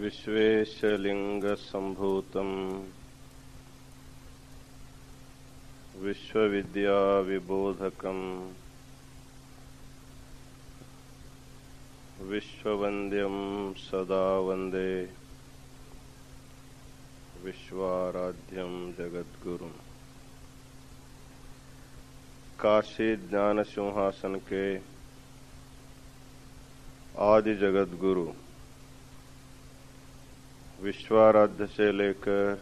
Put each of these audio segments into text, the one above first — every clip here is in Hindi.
विश्वेशलिङ्गसम्भूतम् विश्वविद्याविबोधकम् विश्ववन्द्यं सदा वन्दे विश्वाराध्यं जगद्गुरुम्। काशी ज्ञान सिंहासन के आदि जगद्गुरु विश्वाराध्य से लेकर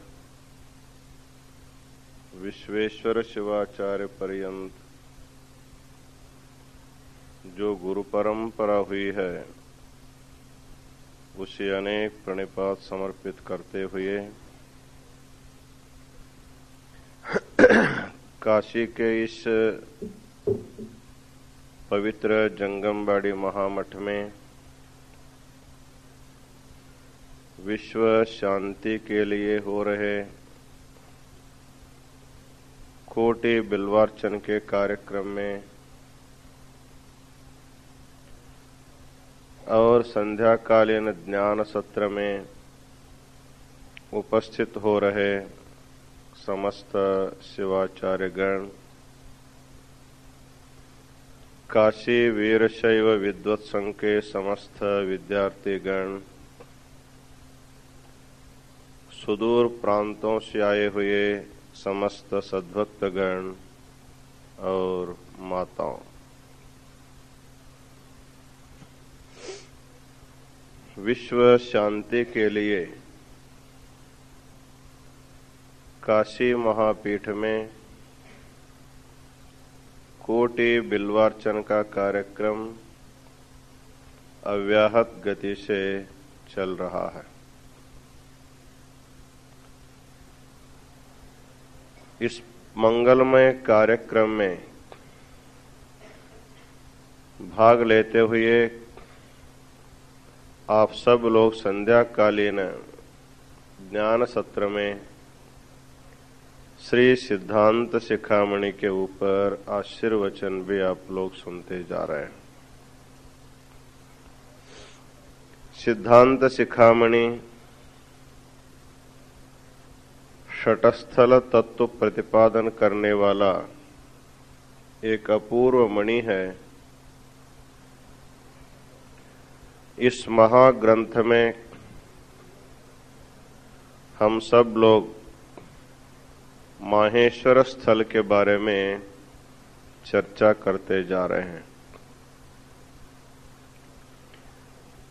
विश्वेश्वर शिवाचार्य पर्यंत जो गुरु परंपरा हुई है उसे अनेक प्रणिपात समर्पित करते हुए काशी के इस पवित्र जंगमबाड़ी महामठ में विश्व शांति के लिए हो रहे कोटि बिल्वार्चन के कार्यक्रम में और संध्याकालीन ज्ञान सत्र में उपस्थित हो रहे समस्त शिवाचार्यगण, काशी वीरशैव विद्वत संघ के समस्त विद्यार्थीगण, सुदूर प्रांतों से आए हुए समस्त सद्भक्तगण और माताओं, विश्व शांति के लिए काशी महापीठ में कोटि बिल्वार्चन का कार्यक्रम अव्याहत गति से चल रहा है। इस मंगलमय कार्यक्रम में भाग लेते हुए आप सब लोग संध्याकालीन ज्ञान सत्र में श्री सिद्धांत शिखामणि के ऊपर आशीर्वचन भी आप लोग सुनते जा रहे हैं। सिद्धांत शिखामणि षटस्थल तत्व प्रतिपादन करने वाला एक अपूर्व मणि है। इस महाग्रंथ में हम सब लोग माहेश्वर स्थल के बारे में चर्चा करते जा रहे हैं।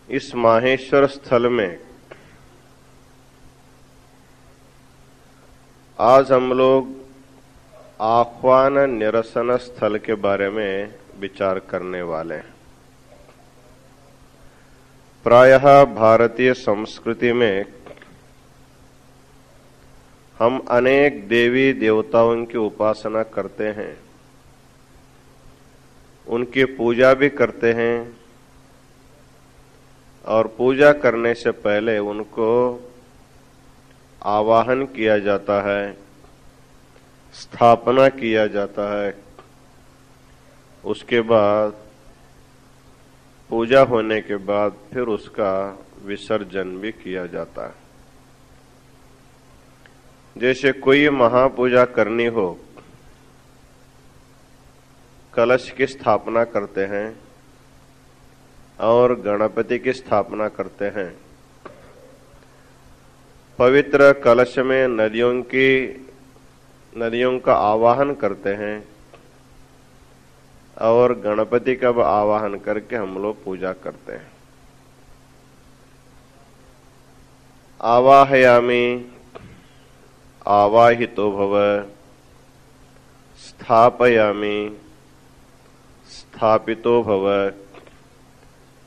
इस माहेश्वर स्थल में आज हम लोग आह्वान निरसन स्थल के बारे में विचार करने वाले हैं। प्रायः भारतीय संस्कृति में हम अनेक देवी देवताओं की उपासना करते हैं, उनकी पूजा भी करते हैं और पूजा करने से पहले उनको आवाहन किया जाता है, स्थापना किया जाता है। उसके बाद पूजा होने के बाद फिर उसका विसर्जन भी किया जाता है। जैसे कोई महापूजा करनी हो, कलश की स्थापना करते हैं और गणपति की स्थापना करते हैं। पवित्र कलश में नदियों का आवाहन करते हैं और गणपति का आवाहन करके हम लोग पूजा करते हैं। आवाहयामि आवाहितो भव, स्थापयामि स्थापितो भव,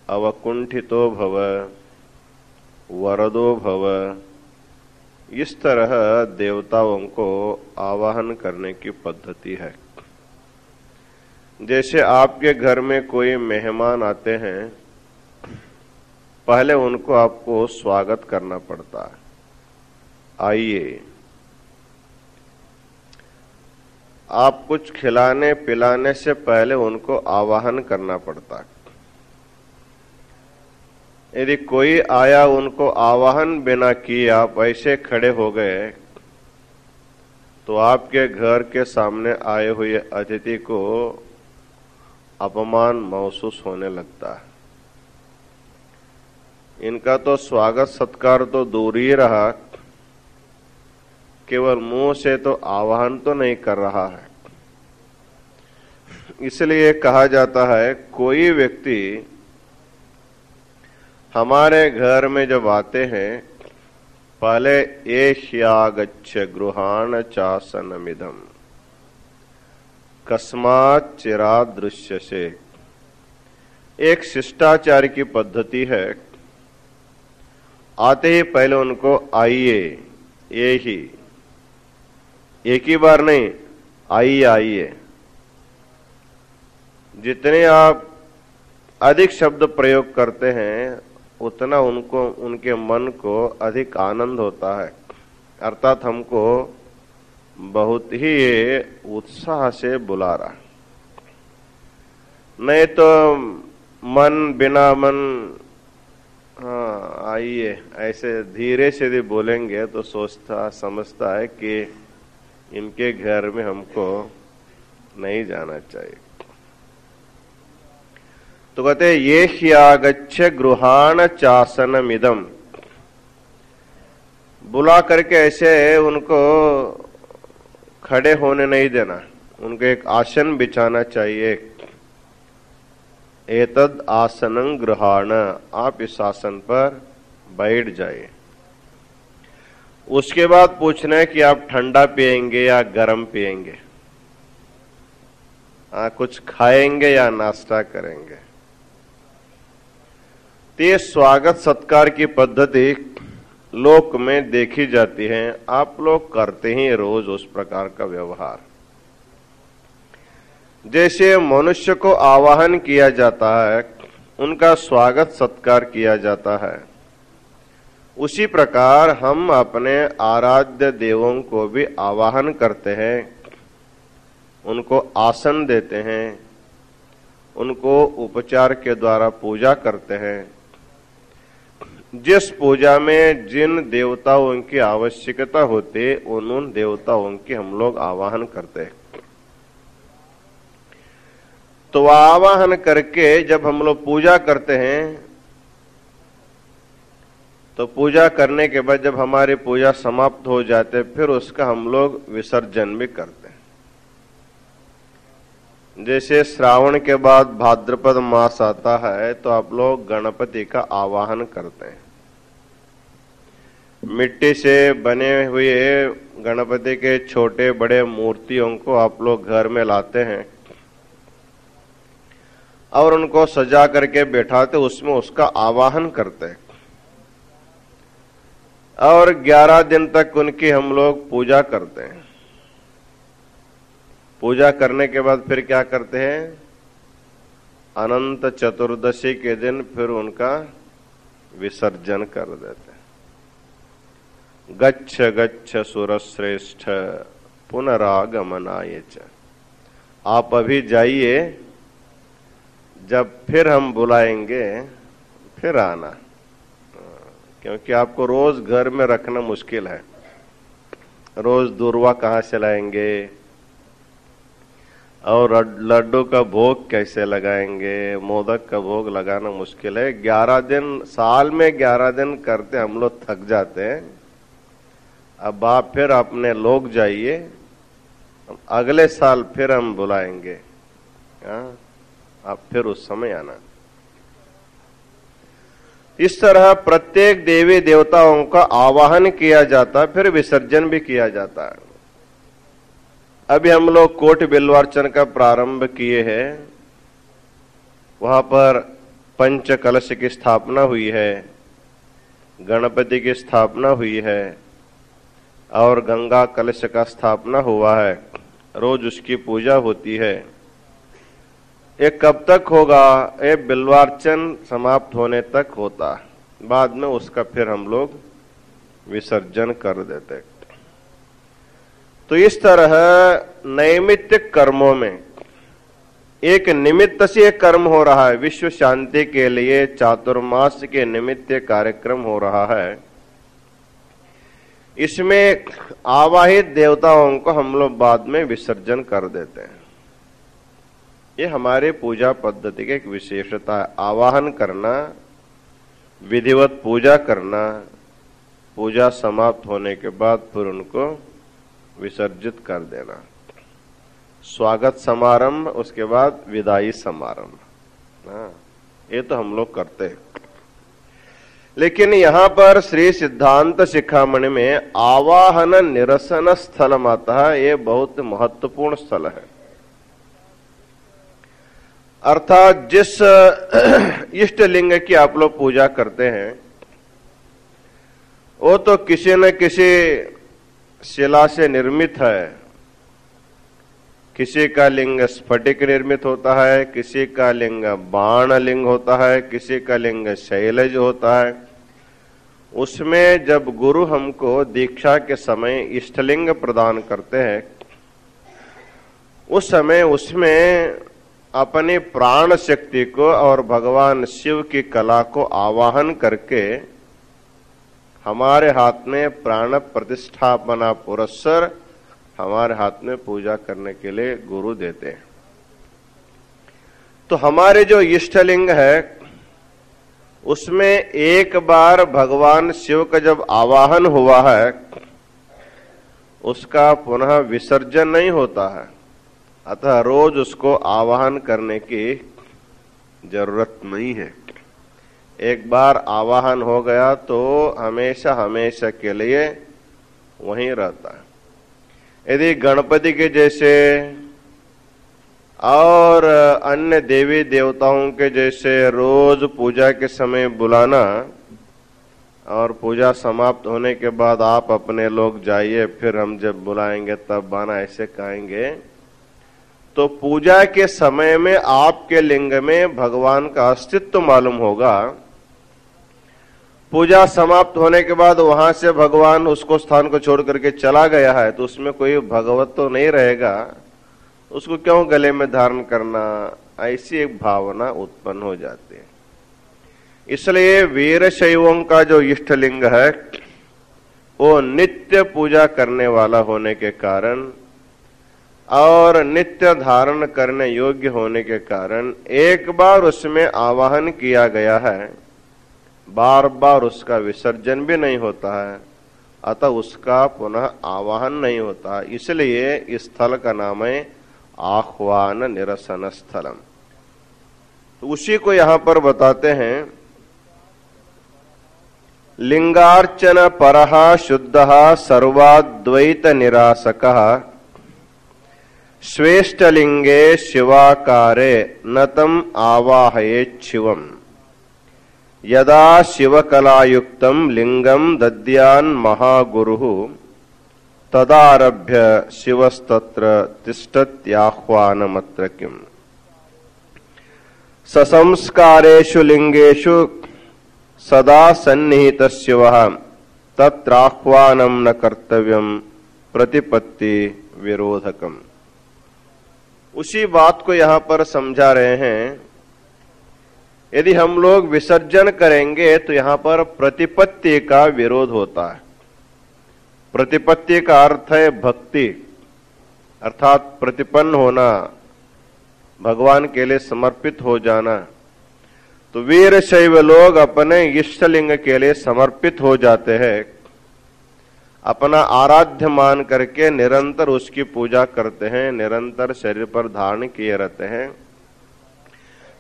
अवकुंठितो भव, वरदो भव। इस तरह देवताओं को आवाहन करने की पद्धति है। जैसे आपके घर में कोई मेहमान आते हैं, पहले उनको आपको स्वागत करना पड़ता है, आइए। आप कुछ खिलाने पिलाने से पहले उनको आवाहन करना पड़ता है। यदि कोई आया, उनको आवाहन बिना किए आप ऐसे खड़े हो गए, तो आपके घर के सामने आए हुए अतिथि को अपमान महसूस होने लगता है। इनका तो स्वागत सत्कार तो दूर ही रहा, केवल मुंह से तो आवाहन तो नहीं कर रहा है। इसलिए कहा जाता है, कोई व्यक्ति हमारे घर में जब आते हैं, पहले एष्यागच्छ गृहाण चासनमिदम् कस्मात् चिरात् दृश्यसे। एक शिष्टाचार की पद्धति है, आते ही पहले उनको आइए, ये ही एक ही बार नहीं, आइए आइए। जितने आप अधिक शब्द प्रयोग करते हैं, उतना उनको, उनके मन को अधिक आनंद होता है, अर्थात हमको बहुत ही उत्साह से बुला रहा। नहीं तो मन बिना मन हाँ आइए ऐसे धीरे से भी बोलेंगे तो सोचता समझता है कि इनके घर में हमको नहीं जाना चाहिए। तो कहते हैं, ये ह्यागच्छ गृहाण चासनमिदम्, बुला करके ऐसे उनको खड़े होने नहीं देना, उनको एक आसन बिछाना चाहिए। एतद आसनं गृहाण, आप इस आसन पर बैठ जाइए। उसके बाद पूछना है कि आप ठंडा पिएंगे या गर्म पिएंगे, कुछ खाएंगे या नाश्ता करेंगे। ये स्वागत सत्कार की पद्धति लोक में देखी जाती है, आप लोग करते ही रोज उस प्रकार का व्यवहार। जैसे मनुष्य को आवाहन किया जाता है, उनका स्वागत सत्कार किया जाता है, उसी प्रकार हम अपने आराध्य देवों को भी आवाहन करते हैं, उनको आसन देते हैं, उनको उपचार के द्वारा पूजा करते हैं। जिस पूजा में जिन देवताओं की आवश्यकता होती, उन देवताओं की हम लोग आवाहन करते हैं। तो आवाहन करके जब हम लोग पूजा करते हैं, तो पूजा करने के बाद जब हमारी पूजा समाप्त हो जाते, फिर उसका हम लोग विसर्जन भी करते हैं। जैसे श्रावण के बाद भाद्रपद मास आता है, तो आप लोग गणपति का आवाहन करते हैं। मिट्टी से बने हुए गणपति के छोटे बड़े मूर्तियों को आप लोग घर में लाते हैं और उनको सजा करके बैठाते, उसमें उसका आवाहन करते हैं। और 11 दिन तक उनकी हम लोग पूजा करते हैं। पूजा करने के बाद फिर क्या करते हैं, अनंत चतुर्दशी के दिन फिर उनका विसर्जन कर देते हैं। गच्छ गच्छ सुरश्रेष्ठ पुनरागमनाय च। आप अभी जाइए, जब फिर हम बुलाएंगे फिर आना, क्योंकि आपको रोज घर में रखना मुश्किल है। रोज दूरवा कहाँ से लाएंगे और लड्डू का भोग कैसे लगाएंगे, मोदक का भोग लगाना मुश्किल है। 11 दिन, साल में 11 दिन करते हम लोग थक जाते हैं। अब आप फिर अपने लोग जाइए, अगले साल फिर हम बुलाएंगे, आप फिर उस समय आना। इस तरह प्रत्येक देवी देवताओं का आवाहन किया जाता, फिर विसर्जन भी किया जाता है। अभी हम लोग कोटि बिल्वार्चन का प्रारंभ किए हैं, वहां पर पंच कलश की स्थापना हुई है, गणपति की स्थापना हुई है और गंगा कलश का स्थापना हुआ है। रोज उसकी पूजा होती है। ये कब तक होगा, ये बिल्वार्चन समाप्त होने तक होता, बाद में उसका फिर हम लोग विसर्जन कर देते। तो इस तरह नैमित्तिक कर्मों में एक निमित्त से कर्म हो रहा है, विश्व शांति के लिए चातुर्मास के निमित्त कार्यक्रम हो रहा है। इसमें आवाहित देवताओं को हम लोग बाद में विसर्जन कर देते हैं। ये हमारे पूजा पद्धति की एक विशेषता है, आवाहन करना, विधिवत पूजा करना, पूजा समाप्त होने के बाद फिर उनको विसर्जित कर देना। स्वागत समारंभ, उसके बाद विदाई समारंभ, ये तो हम लोग करते हैं। लेकिन यहां पर श्री सिद्धांत शिखामणि में आवाहन निरसन स्थल आता है, ये बहुत महत्वपूर्ण स्थल है। अर्थात जिस इष्ट लिंग की आप लोग पूजा करते हैं वो तो किसी न किसी शिला से निर्मित है। किसी का लिंग स्फटिक निर्मित होता है, किसी का लिंग बाण लिंग होता है, किसी का लिंग शैलज होता है। उसमें जब गुरु हमको दीक्षा के समय इष्टलिंग प्रदान करते हैं, उस समय उसमें अपनी प्राण शक्ति को और भगवान शिव की कला को आवाहन करके हमारे हाथ में प्राण प्रतिष्ठापना पुरस्सर हमारे हाथ में पूजा करने के लिए गुरु देते हैं। तो हमारे जो इष्टलिंग है उसमें एक बार भगवान शिव का जब आवाहन हुआ है उसका पुनः विसर्जन नहीं होता है, अतः रोज उसको आवाहन करने की जरूरत नहीं है। एक बार आवाहन हो गया तो हमेशा हमेशा के लिए वहीं रहता है। यदि गणपति के जैसे और अन्य देवी देवताओं के जैसे रोज पूजा के समय बुलाना और पूजा समाप्त होने के बाद आप अपने लोग जाइए, फिर हम जब बुलाएंगे तब आना, ऐसे कहेंगे तो पूजा के समय में आपके लिंग में भगवान का अस्तित्व मालूम होगा। पूजा समाप्त होने के बाद वहां से भगवान उसको स्थान को छोड़ करके चला गया है तो उसमें कोई भगवत तो नहीं रहेगा, उसको क्यों गले में धारण करना, ऐसी एक भावना उत्पन्न हो जाती है। इसलिए वीर शैवों का जो इष्टलिंग है वो नित्य पूजा करने वाला होने के कारण और नित्य धारण करने योग्य होने के कारण एक बार उसमें आवाहन किया गया है, बार बार उसका विसर्जन भी नहीं होता है, अतः उसका पुनः आवाहन नहीं होता। इसलिए इस स्थल का नाम है आह्वान निरसन स्थलम। तो उसी को यहां पर बताते हैं, लिंगार्चन परः शुद्धः सर्वाद्वैत निरासकः श्वेष्टलिंगे शिवाकारे नतम आवाहयेत् शिवम् यदा शिवकलायुक्तम लिंगम दद्यान् महागुरुः तदारभ्य शिवस्तत्र तिष्ठत्याह्वानमत्र किम् ससंस्कारेषु लिंगेषु सदा सन्निहितः शिवः तत्राह्वानं न कर्तव्यम् प्रतिपत्ति विरोधकम्। उसी बात को यहां पर समझा रहे हैं। यदि हम लोग विसर्जन करेंगे तो यहां पर प्रतिपत्ति का विरोध होता है। प्रतिपत्ति का अर्थ है भक्ति, अर्थात प्रतिपन्न होना, भगवान के लिए समर्पित हो जाना। तो वीर शैव लोग अपने इष्टलिंग के लिए समर्पित हो जाते हैं, अपना आराध्य मान करके निरंतर उसकी पूजा करते हैं, निरंतर शरीर पर धारण किए रहते हैं।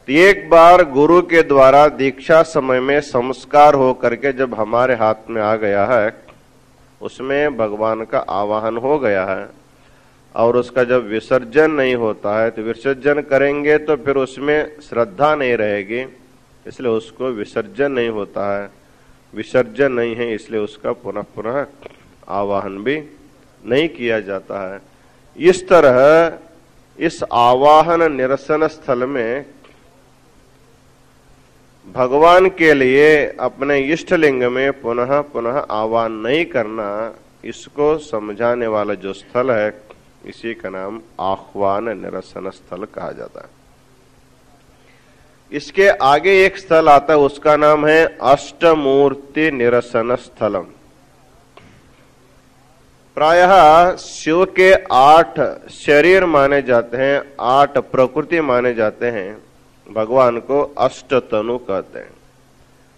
तो एक बार गुरु के द्वारा दीक्षा समय में संस्कार हो करके जब हमारे हाथ में आ गया है, उसमें भगवान का आवाहन हो गया है और उसका जब विसर्जन नहीं होता है तो विसर्जन करेंगे तो फिर उसमें श्रद्धा नहीं रहेगी, इसलिए उसको विसर्जन नहीं होता है। विसर्जन नहीं है इसलिए उसका पुनः पुनः आवाहन भी नहीं किया जाता है। इस तरह इस आवाहन निरसन स्थल में भगवान के लिए अपने इष्टलिंग में पुनः पुनः आवाहन नहीं करना, इसको समझाने वाला जो स्थल है इसी का नाम आह्वान निरसन स्थल कहा जाता है। इसके आगे एक स्थल आता है, उसका नाम है अष्टमूर्ति निरसन स्थलम। प्रायः शिव के 8 शरीर माने जाते हैं, 8 प्रकृति माने जाते हैं। भगवान को अष्टतनु कहते हैं।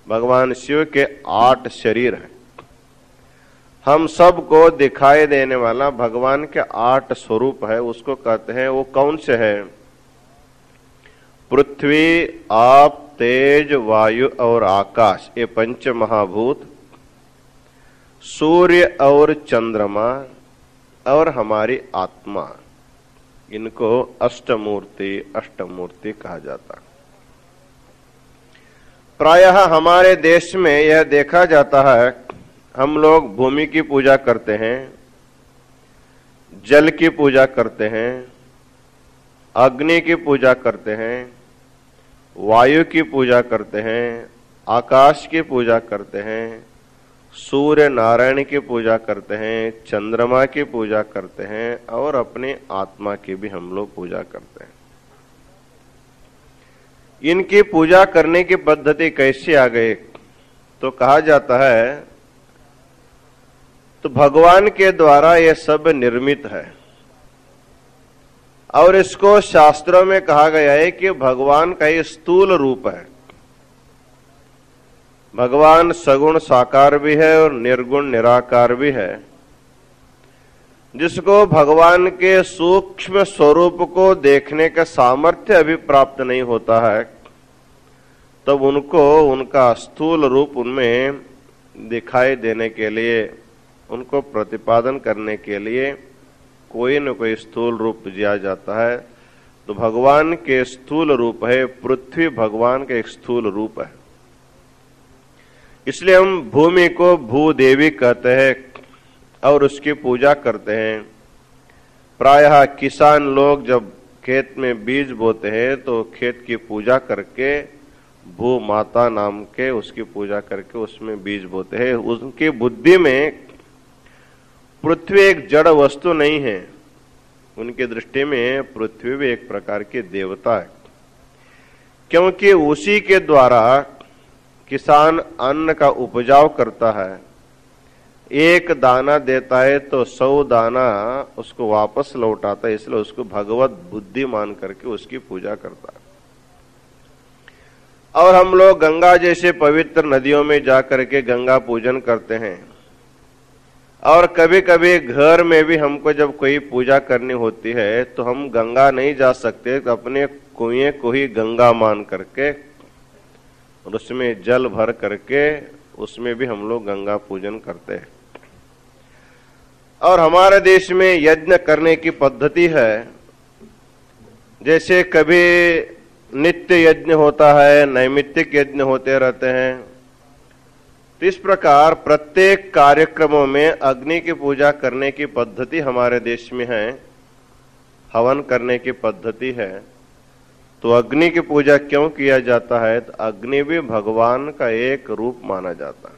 भगवान शिव के 8 शरीर हैं। हम सबको दिखाई देने वाला भगवान के 8 स्वरूप है, उसको कहते हैं। वो कौन से है? पृथ्वी, आप, तेज, वायु और आकाश, ये 5 महाभूत, सूर्य और चंद्रमा और हमारी आत्मा, इनको अष्टमूर्ति कहा जाता है। प्रायः हमारे देश में यह देखा जाता है, हम लोग भूमि की पूजा करते हैं, जल की पूजा करते हैं, अग्नि की पूजा करते हैं, वायु की पूजा करते हैं, आकाश की पूजा करते हैं, सूर्य नारायण की पूजा करते हैं, चंद्रमा की पूजा करते हैं और अपनी आत्मा की भी हम लोग पूजा करते हैं। इनकी पूजा करने की पद्धति कैसे आ गई? तो कहा जाता है, तो भगवान के द्वारा यह सब निर्मित है और इसको शास्त्रों में कहा गया है कि भगवान का ये स्थूल रूप है। भगवान सगुण साकार भी है और निर्गुण निराकार भी है। जिसको भगवान के सूक्ष्म स्वरूप को देखने का सामर्थ्य अभी प्राप्त नहीं होता है, तब उनको उनका स्थूल रूप उनमें दिखाई देने के लिए, उनको प्रतिपादन करने के लिए कोई न कोई स्थूल रूप दिया जाता है। तो भगवान के स्थूल रूप है, पृथ्वी भगवान का एक स्थूल रूप है। इसलिए हम भूमि को भूदेवी कहते हैं और उसकी पूजा करते हैं। प्रायः किसान लोग जब खेत में बीज बोते हैं तो खेत की पूजा करके, भू माता नाम के उसकी पूजा करके उसमें बीज बोते हैं। उनकी बुद्धि में पृथ्वी एक जड़ वस्तु नहीं है, उनकी दृष्टि में पृथ्वी भी एक प्रकार की देवता है, क्योंकि उसी के द्वारा किसान अन्न का उपजाव करता है। एक दाना देता है तो 100 दाना उसको वापस लौटाता है, इसलिए उसको भगवत बुद्धि मान करके उसकी पूजा करता है। और हम लोग गंगा जैसे पवित्र नदियों में जाकर के गंगा पूजन करते हैं। और कभी कभी घर में भी हमको जब कोई पूजा करनी होती है तो हम गंगा नहीं जा सकते, तो अपने कुएं को ही गंगा मान करके और उसमें जल भर करके उसमें भी हम लोग गंगा पूजन करते हैं। और हमारे देश में यज्ञ करने की पद्धति है, जैसे कभी नित्य यज्ञ होता है, नैमित्तिक यज्ञ होते रहते हैं। तो इस प्रकार प्रत्येक कार्यक्रमों में अग्नि की पूजा करने की पद्धति हमारे देश में है, हवन करने की पद्धति है। तो अग्नि की पूजा क्यों किया जाता है? तो अग्नि भी भगवान का एक रूप माना जाता है।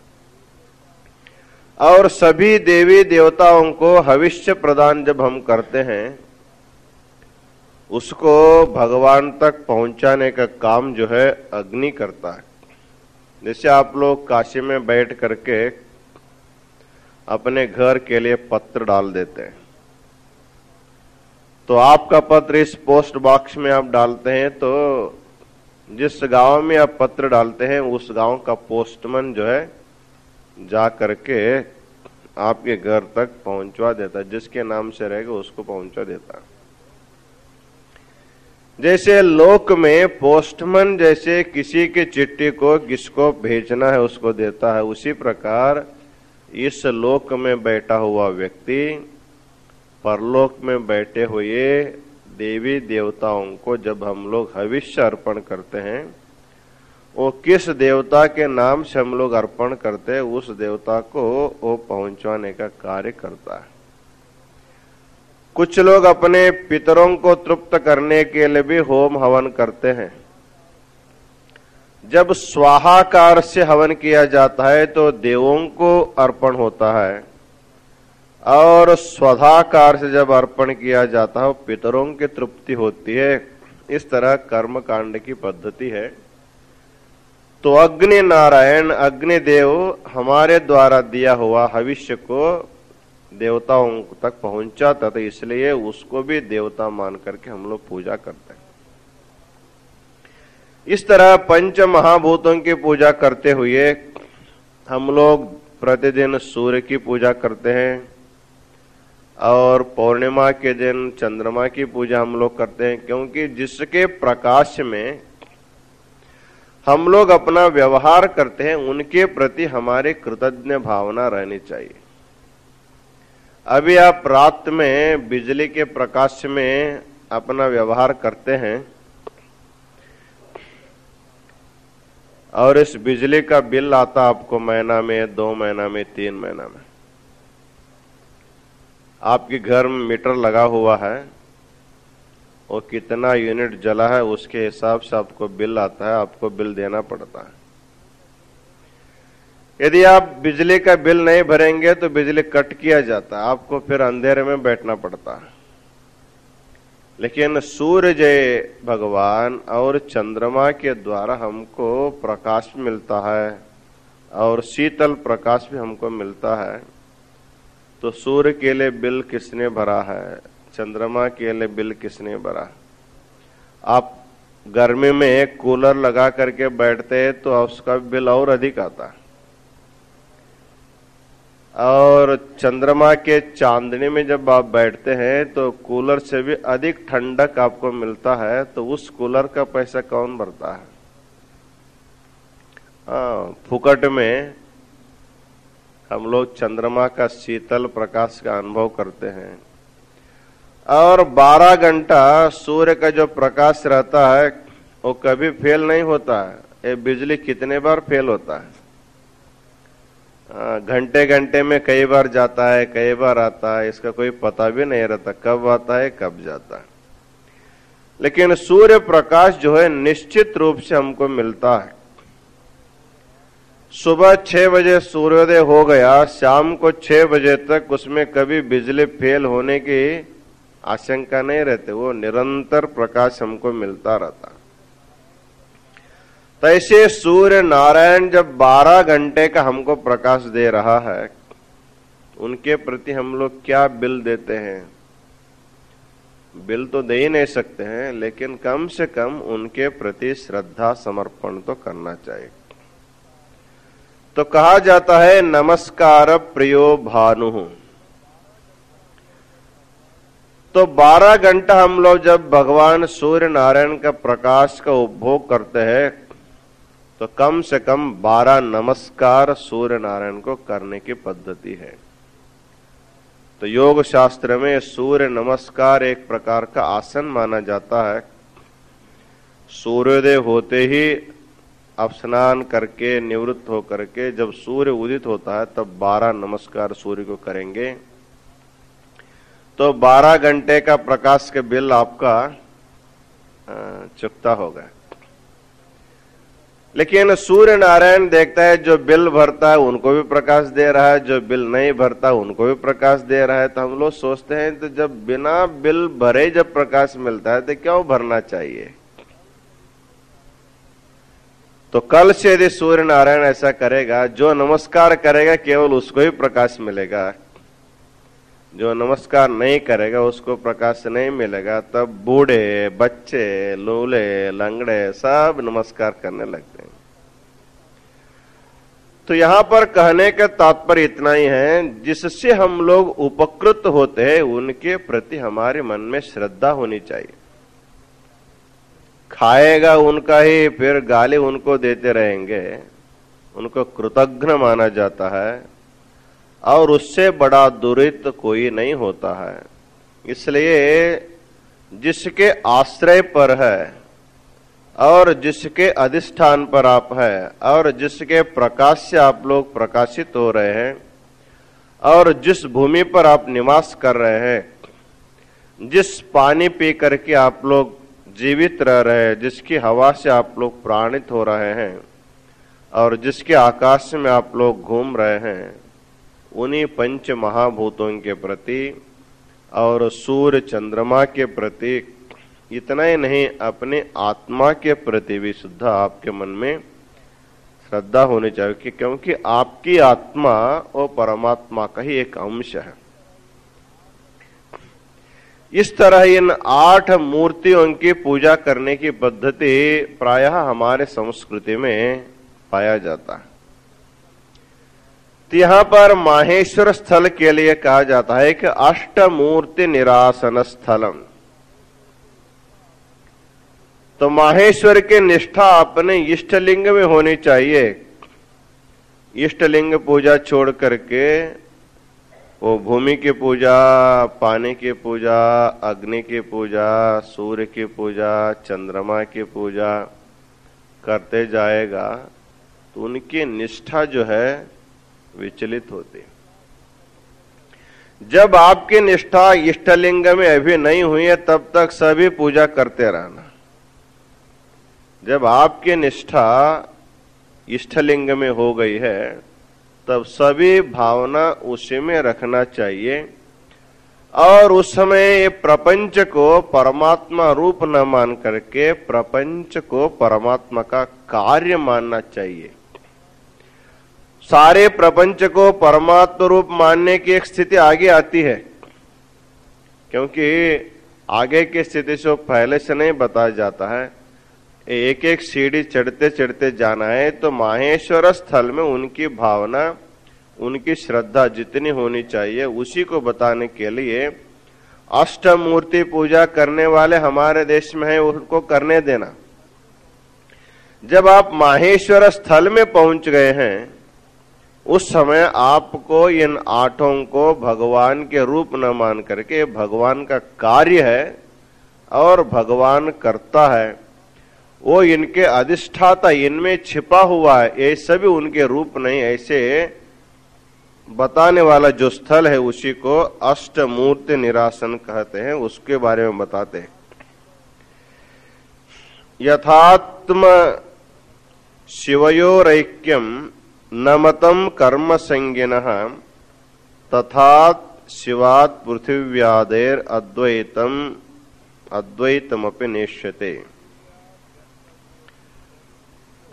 और सभी देवी देवताओं को हविष्य प्रदान जब हम करते हैं, उसको भगवान तक पहुंचाने का काम जो है अग्नि करता है। जैसे आप लोग काशी में बैठ करके अपने घर के लिए पत्र डाल देते हैं, तो आपका पत्र इस पोस्ट बॉक्स में आप डालते हैं, तो जिस गांव में आप पत्र डालते हैं उस गांव का पोस्टमैन जो है जा करके आपके घर तक पहुंचवा देता है, जिसके नाम से रहेगा उसको पहुंचा देता है। जैसे लोक में पोस्टमैन जैसे किसी की चिट्ठी को किसको भेजना है उसको देता है, उसी प्रकार इस लोक में बैठा हुआ व्यक्ति परलोक में बैठे हुए देवी देवताओं को जब हम लोग हविष्य अर्पण करते हैं, वो किस देवता के नाम से हम लोग अर्पण करते हैं, उस देवता को वो पहुंचाने का कार्य करता है। कुछ लोग अपने पितरों को तृप्त करने के लिए भी होम हवन करते हैं। जब स्वाहाकार से हवन किया जाता है तो देवों को अर्पण होता है, और स्वधाकार से जब अर्पण किया जाता है पितरों की तृप्ति होती है इस तरह कर्म कांड की पद्धति है। तो अग्नि नारायण अग्निदेव हमारे द्वारा दिया हुआ भविष्य को देवताओं तक पहुंचाता, तो इसलिए उसको भी देवता मान करके हम लोग पूजा करते हैं। इस तरह पंच महाभूतों की पूजा करते हुए हम लोग प्रतिदिन सूर्य की पूजा करते हैं और पूर्णिमा के दिन चंद्रमा की पूजा हम लोग करते हैं, क्योंकि जिसके प्रकाश में हम लोग अपना व्यवहार करते हैं उनके प्रति हमारी कृतज्ञ भावना रहनी चाहिए। अभी आप रात में बिजली के प्रकाश में अपना व्यवहार करते हैं और इस बिजली का बिल आता आपको महीना में, 2 महीना में, 3 महीना में। आपके घर में मीटर लगा हुआ है, वो कितना यूनिट जला है उसके हिसाब से आपको बिल आता है, आपको बिल देना पड़ता है। यदि आप बिजली का बिल नहीं भरेंगे तो बिजली कट किया जाता है, आपको फिर अंधेरे में बैठना पड़ता है। लेकिन सूर्य भगवान और चंद्रमा के द्वारा हमको प्रकाश मिलता है और शीतल प्रकाश भी हमको मिलता है। तो सूर्य के लिए बिल किसने भरा है, चंद्रमा के लिए बिल किसने भरा? आप गर्मी में एक कूलर लगा करके बैठते हैं तो उसका बिल और अधिक आता है, और चंद्रमा के चांदनी में जब आप बैठते हैं तो कूलर से भी अधिक ठंडक आपको मिलता है, तो उस कूलर का पैसा कौन भरता है? फुकट में हम लोग चंद्रमा का शीतल प्रकाश का अनुभव करते हैं। और 12 घंटा सूर्य का जो प्रकाश रहता है वो कभी फेल नहीं होता है। ये बिजली कितने बार फेल होता है? घंटे घंटे में कई बार जाता है, कई बार आता है, इसका कोई पता भी नहीं रहता कब आता है कब जाता है। लेकिन सूर्य प्रकाश जो है निश्चित रूप से हमको मिलता है। सुबह 6 बजे सूर्योदय हो गया, शाम को 6 बजे तक उसमें कभी बिजली फेल होने की आशंका नहीं रहती, वो निरंतर प्रकाश हमको मिलता रहता। तो ऐसे सूर्य नारायण जब 12 घंटे का हमको प्रकाश दे रहा है, उनके प्रति हम लोग क्या बिल देते हैं? बिल तो दे ही नहीं सकते हैं, लेकिन कम से कम उनके प्रति श्रद्धा समर्पण तो करना चाहिए। तो कहा जाता है नमस्कार प्रियो भानु। तो 12 घंटा हम लोग जब भगवान सूर्य नारायण का प्रकाश का उपभोग करते हैं तो कम से कम 12 नमस्कार सूर्य नारायण को करने की पद्धति है। तो योग शास्त्र में सूर्य नमस्कार एक प्रकार का आसन माना जाता है। सूर्योदय होते ही अब स्नान करके निवृत्त होकर के जब सूर्य उदित होता है तब 12 नमस्कार सूर्य को करेंगे तो 12 घंटे का प्रकाश के बिल आपका चुकता होगा। लेकिन सूर्य नारायण देखता है जो बिल भरता है उनको भी प्रकाश दे रहा है, जो बिल नहीं भरता उनको भी प्रकाश दे रहा है। तो हम लोग सोचते हैं तो जब बिना बिल भरे जब प्रकाश मिलता है तो क्यों भरना चाहिए? तो कल से यदि सूर्य नारायण ऐसा करेगा, जो नमस्कार करेगा केवल उसको ही प्रकाश मिलेगा, जो नमस्कार नहीं करेगा उसको प्रकाश नहीं मिलेगा। तब बूढ़े, बच्चे, लूले, लंगड़े सब नमस्कार करने लगते हैं। तो यहां पर कहने का तात्पर्य इतना ही है, जिससे हम लोग उपकृत होते हैं उनके प्रति हमारे मन में श्रद्धा होनी चाहिए। खाएगा उनका ही फिर गाली उनको देते रहेंगे, उनको कृतज्ञ माना जाता है और उससे बड़ा दुरित कोई नहीं होता है। इसलिए जिसके आश्रय पर है और जिसके अधिष्ठान पर आप है और जिसके प्रकाश से आप लोग प्रकाशित हो रहे हैं और जिस भूमि पर आप निवास कर रहे हैं, जिस पानी पी करके आप लोग जीवित रह रहे हैं, जिसकी हवा से आप लोग प्राणित हो रहे हैं और जिसके आकाश में आप लोग घूम रहे हैं, उन्हीं पंच महाभूतों के प्रति और सूर्य चंद्रमा के प्रति इतना ही नहीं, अपने आत्मा के प्रति भी शुद्ध आपके मन में श्रद्धा होनी चाहिए, क्योंकि आपकी आत्मा वो परमात्मा का ही एक अंश है। इस तरह इन 8 मूर्तियों की पूजा करने की पद्धति प्रायः हमारे संस्कृति में पाया जाता है। तो यहां पर माहेश्वर स्थल के लिए कहा जाता है कि अष्टमूर्ति निरासन स्थलम। तो माहेश्वर की निष्ठा अपने इष्टलिंग में होनी चाहिए। इष्टलिंग पूजा छोड़ करके वो भूमि की पूजा, पानी की पूजा, अग्नि की पूजा, सूर्य की पूजा, चंद्रमा की पूजा करते जाएगा तो उनकी निष्ठा जो है विचलित होती। जब आपकी निष्ठा इष्टलिंग में अभी नहीं हुई है तब तक सभी पूजा करते रहना। जब आपकी निष्ठा इष्टलिंग में हो गई है तब सभी भावना उसी में रखना चाहिए और उस समय ये प्रपंच को परमात्मा रूप न मान करके प्रपंच को परमात्मा का कार्य मानना चाहिए। सारे प्रपंच को परमात्मा रूप मानने की एक स्थिति आगे आती है, क्योंकि आगे की स्थिति से पहले से नहीं बताया जाता है। एक एक सीढ़ी चढ़ते चढ़ते जाना है तो माहेश्वर स्थल में उनकी भावना, उनकी श्रद्धा जितनी होनी चाहिए उसी को बताने के लिए अष्टमूर्ति पूजा करने वाले हमारे देश में है, उनको करने देना। जब आप माहेश्वर स्थल में पहुंच गए हैं उस समय आपको इन 8 को भगवान के रूप न मान करके भगवान का कार्य है और भगवान करता है, वो इनके अधिष्ठाता, इनमें छिपा हुआ है, ये सभी उनके रूप नहीं, ऐसे बताने वाला जो स्थल है उसी को अष्टमूर्ति निरासन कहते हैं। उसके बारे में बताते हैं। यथात्म शिवयोरैक्यम नमतम कर्म संगिनः तथा शिवात् पृथिव्यादेर अद्वैतमपि नेष्यते।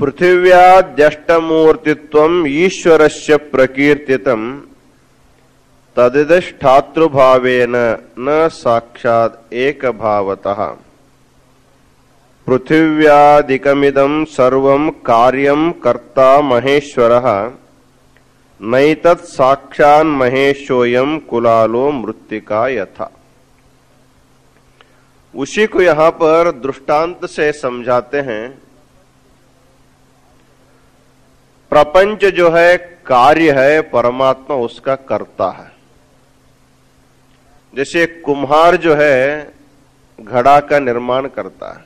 पृथिव्याद्यष्टमूर्तित्वम् ईश्वरस्य प्रकीर्तितं तदिदष्टातृभावेन न साक्षात् एकभावतः। पृथिव्यादिकमिदं सर्वं कार्यं कर्ता महेश्वरः नैतत् साक्षान् महेशोऽयं कुलालो मृत्तिका यथा। उसी को यहां पर दृष्टांत से समझाते हैं। प्रपंच जो है कार्य है, परमात्मा उसका कर्ता है। जैसे कुम्हार जो है घड़ा का निर्माण करता है,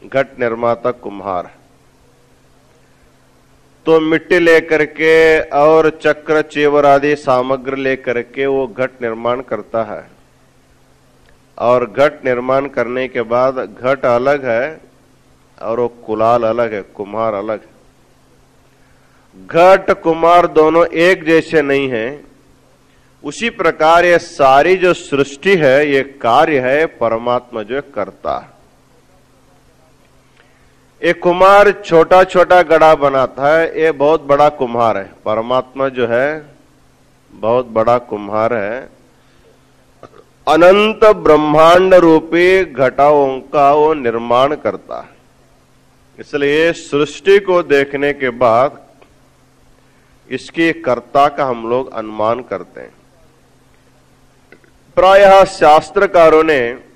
घट निर्माता कुम्हार, तो मिट्टी लेकर के और चक्र चेवर आदि सामग्री लेकर के वो घट निर्माण करता है। और घट निर्माण करने के बाद घट अलग है और वो कुलाल अलग है, कुम्हार अलग है। घट कुम्हार दोनों एक जैसे नहीं हैं। उसी प्रकार ये सारी जो सृष्टि है ये कार्य है, परमात्मा जो करता है। एक कुम्हार छोटा छोटा घड़ा बनाता है, ये बहुत बड़ा कुम्हार है। परमात्मा जो है बहुत बड़ा कुम्हार है। अनंत ब्रह्मांड रूपी घटाओं का वो निर्माण करता है। इसलिए सृष्टि को देखने के बाद इसके कर्ता का हम लोग अनुमान करते हैं। प्रायः शास्त्रकारों ने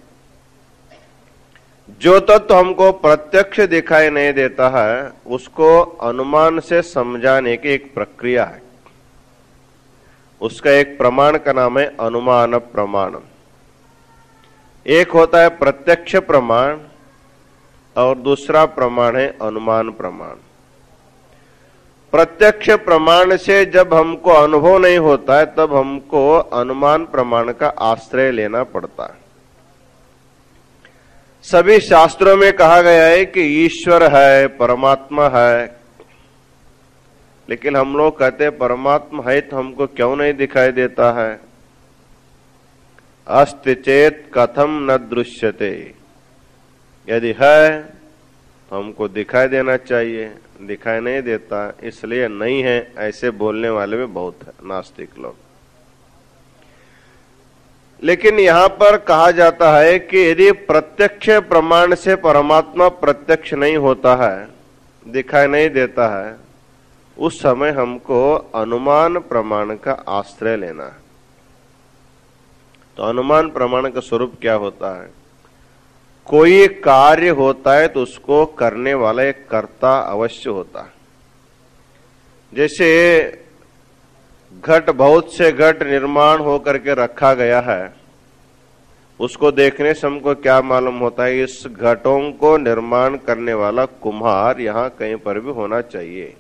जो तत्व हमको प्रत्यक्ष दिखाई नहीं देता है उसको अनुमान से समझाने की एक प्रक्रिया है। उसका एक प्रमाण का नाम है अनुमान प्रमाण। एक होता है प्रत्यक्ष प्रमाण और दूसरा प्रमाण है अनुमान प्रमाण। प्रत्यक्ष प्रमाण से जब हमको अनुभव नहीं होता है तब हमको अनुमान प्रमाण का आश्रय लेना पड़ता है। सभी शास्त्रों में कहा गया है कि ईश्वर है, परमात्मा है, लेकिन हम लोग कहते हैं परमात्मा है तो हमको क्यों नहीं दिखाई देता है। अस्ति चेत कथम न दृश्यते। यदि है तो हमको दिखाई देना चाहिए, दिखाई नहीं देता इसलिए नहीं है, ऐसे बोलने वाले भी बहुत है नास्तिक लोग। लेकिन यहां पर कहा जाता है कि यदि प्रत्यक्ष प्रमाण से परमात्मा प्रत्यक्ष नहीं होता है, दिखाई नहीं देता है, उस समय हमको अनुमान प्रमाण का आश्रय लेना है। तो अनुमान प्रमाण का स्वरूप क्या होता है? कोई कार्य होता है तो उसको करने वाला एक कर्ता अवश्य होता है। जैसे घट, बहुत से घट निर्माण होकर के रखा गया है, उसको देखने से हमको क्या मालूम होता है? इस घटों को निर्माण करने वाला कुम्हार यहां कहीं पर भी होना चाहिए।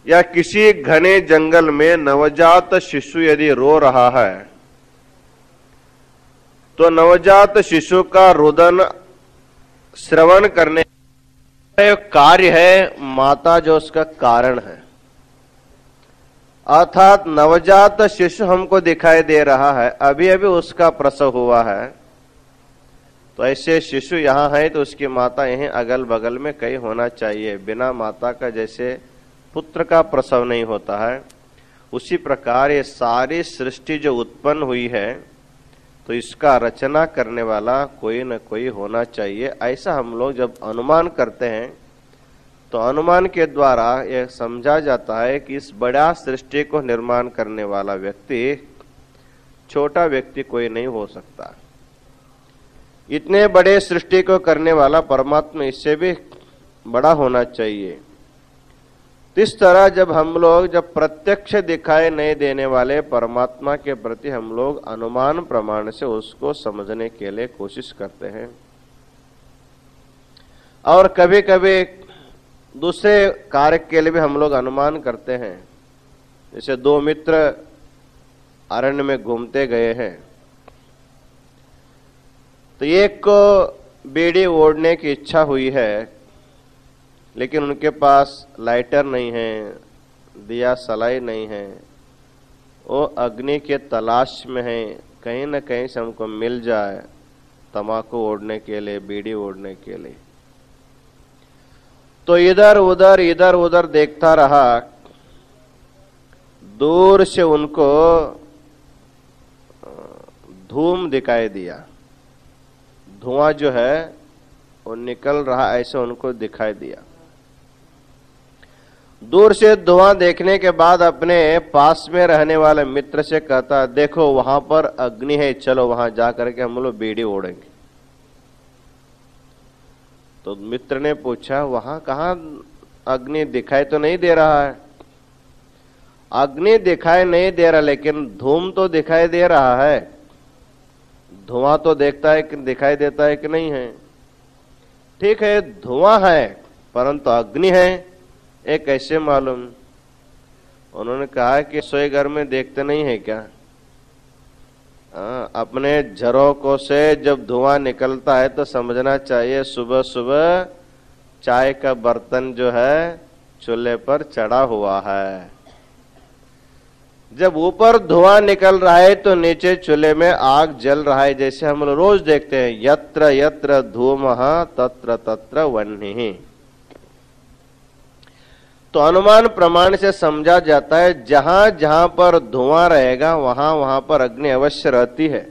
या किसी घने जंगल में नवजात शिशु यदि रो रहा है तो नवजात शिशु का रुदन श्रवण करने का कार्य है माता, जो उसका कारण है। अर्थात नवजात शिशु हमको दिखाई दे रहा है, अभी अभी उसका प्रसव हुआ है, तो ऐसे शिशु यहां है तो उसकी माता यहीं अगल बगल में कहीं होना चाहिए। बिना माता का जैसे पुत्र का प्रसव नहीं होता है, उसी प्रकार ये सारी सृष्टि जो उत्पन्न हुई है तो इसका रचना करने वाला कोई न कोई होना चाहिए। ऐसा हम लोग जब अनुमान करते हैं तो अनुमान के द्वारा यह समझा जाता है कि इस बड़ा सृष्टि को निर्माण करने वाला व्यक्ति छोटा व्यक्ति कोई नहीं हो सकता। इतने बड़े सृष्टि को करने वाला परमात्मा इससे भी बड़ा होना चाहिए। इस तरह जब हम लोग जब प्रत्यक्ष दिखाई नहीं देने वाले परमात्मा के प्रति हम लोग अनुमान प्रमाण से उसको समझने के लिए कोशिश करते हैं, और कभी कभी दूसरे कार्य के लिए भी हम लोग अनुमान करते हैं। जैसे दो मित्र अरण्य में घूमते गए हैं, तो एक को बीड़ी ओढ़ने की इच्छा हुई है, लेकिन उनके पास लाइटर नहीं है, दिया सलाई नहीं है, वो अग्नि के तलाश में है, कहीं न कहीं से हमको मिल जाए तंबाकू ओढ़ने के लिए, बीड़ी ओढ़ने के लिए। तो इधर उधर देखता रहा। दूर से उनको धूम दिखाई दिया, धुआं जो है वो निकल रहा, ऐसे उनको दिखाई दिया। दूर से धुआं देखने के बाद अपने पास में रहने वाले मित्र से कहता, देखो वहां पर अग्नि है, चलो वहां जाकर के हम लोग बीड़ी ओढ़ेंगे। तो मित्र ने पूछा, वहां कहां अग्नि दिखाई तो नहीं दे रहा है? अग्नि दिखाई नहीं दे रहा, लेकिन धूम तो दिखाई दे रहा है। धुआं तो देखता है कि दिखाई देता है कि नहीं है? ठीक है, धुआं है, परंतु अग्नि है ये कैसे मालूम? उन्होंने कहा कि सोए घर में देखते नहीं है क्या? अपने झरोकों से जब धुआं निकलता है तो समझना चाहिए सुबह सुबह चाय का बर्तन जो है चूल्हे पर चढ़ा हुआ है। जब ऊपर धुआं निकल रहा है तो नीचे चूल्हे में आग जल रहा है। जैसे हम लोग रोज देखते हैं, यत्र यत्र धूमः तत्र तत्र वह्निः। तो अनुमान प्रमाण से समझा जाता है जहां जहां पर धुआं रहेगा वहां वहां पर अग्नि अवश्य रहती है।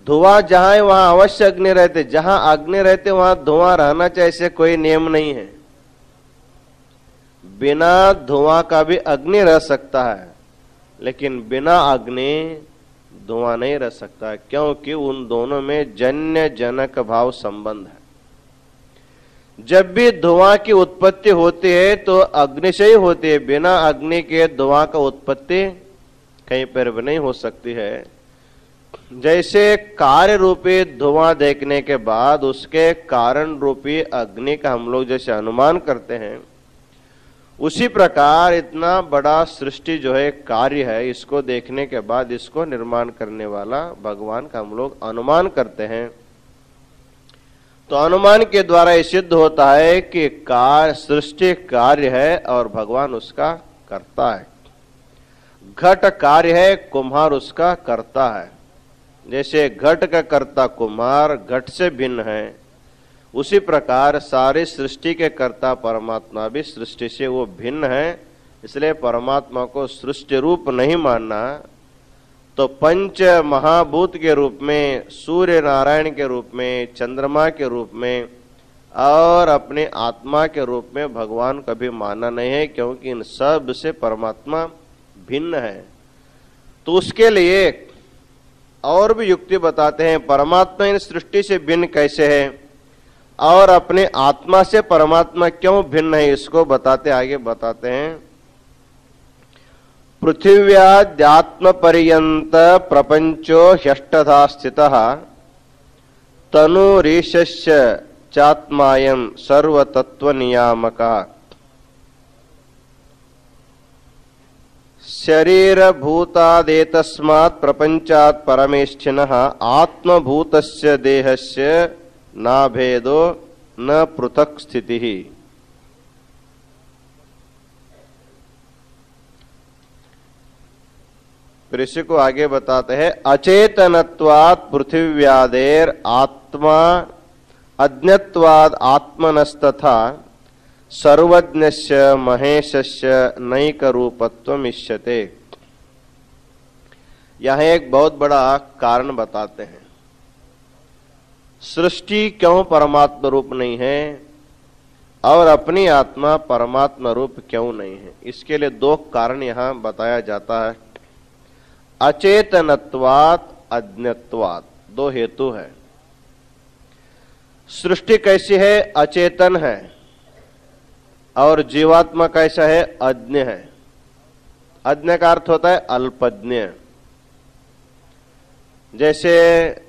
धुआं जहां है वहां अवश्य अग्नि रहते, जहां अग्नि रहते वहां धुआं रहना चाहिए, ऐसे कोई नियम नहीं है। बिना धुआं का भी अग्नि रह सकता है, लेकिन बिना अग्नि धुआं नहीं रह सकता, क्योंकि उन दोनों में जन्य जनक भाव संबंध है। जब भी धुआं की उत्पत्ति होती है तो अग्नि से ही होती है, बिना अग्नि के धुआं का उत्पत्ति कहीं पर भी नहीं हो सकती है। जैसे कार्य रूपी धुआं देखने के बाद उसके कारण रूपी अग्नि का हम लोग जैसे अनुमान करते हैं, उसी प्रकार इतना बड़ा सृष्टि जो है कार्य है, इसको देखने के बाद इसको निर्माण करने वाला भगवान का हम लोग अनुमान करते हैं। तो अनुमान के द्वारा यह सिद्ध होता है कि सृष्टि कार्य है और भगवान उसका कर्ता है। घट कार्य है, कुम्हार उसका कर्ता है। जैसे घट का कर्ता कुम्हार घट से भिन्न है, उसी प्रकार सारी सृष्टि के कर्ता परमात्मा भी सृष्टि से वो भिन्न है। इसलिए परमात्मा को सृष्टि रूप नहीं मानना, तो पंच महाभूत के रूप में, सूर्य नारायण के रूप में, चंद्रमा के रूप में और अपने आत्मा के रूप में भगवान कभी माना नहीं है, क्योंकि इन सब से परमात्मा भिन्न है। तो उसके लिए और भी युक्ति बताते हैं, परमात्मा इन सृष्टि से भिन्न कैसे है और अपने आत्मा से परमात्मा क्यों भिन्न है, इसको बताते आगे बताते हैं। पृथिव्याद्यात्म पर्यंत प्रपंचो ह्यष्टधा स्थितः तनुरीशस्य चात्मायं सर्वतत्व नियामकः शरीरभूतादेतस्मात् प्रपंचात् परमेष्ठिनः आत्मभूतस्य देहस्य नाभेदो न पृथक् स्थितिः। फिर इसी को आगे बताते हैं, अचेतनत्वात् पृथिव्यादेर आत्मा अज्ञत्वाद आत्मनस्तथा सर्वज्ञस्य महेशस्य नैक रूपत्वम् इष्यते। यह एक बहुत बड़ा कारण बताते हैं, सृष्टि क्यों परमात्मा रूप नहीं है और अपनी आत्मा परमात्मा रूप क्यों नहीं है। इसके लिए दो कारण यहां बताया जाता है, अचेतनत्वात् अज्ञत्वात्, दो हेतु है। सृष्टि कैसी है, अचेतन है, और जीवात्मा कैसा है, अज्ञ है। अज्ञ का अर्थ होता है अल्पज्ञ। जैसे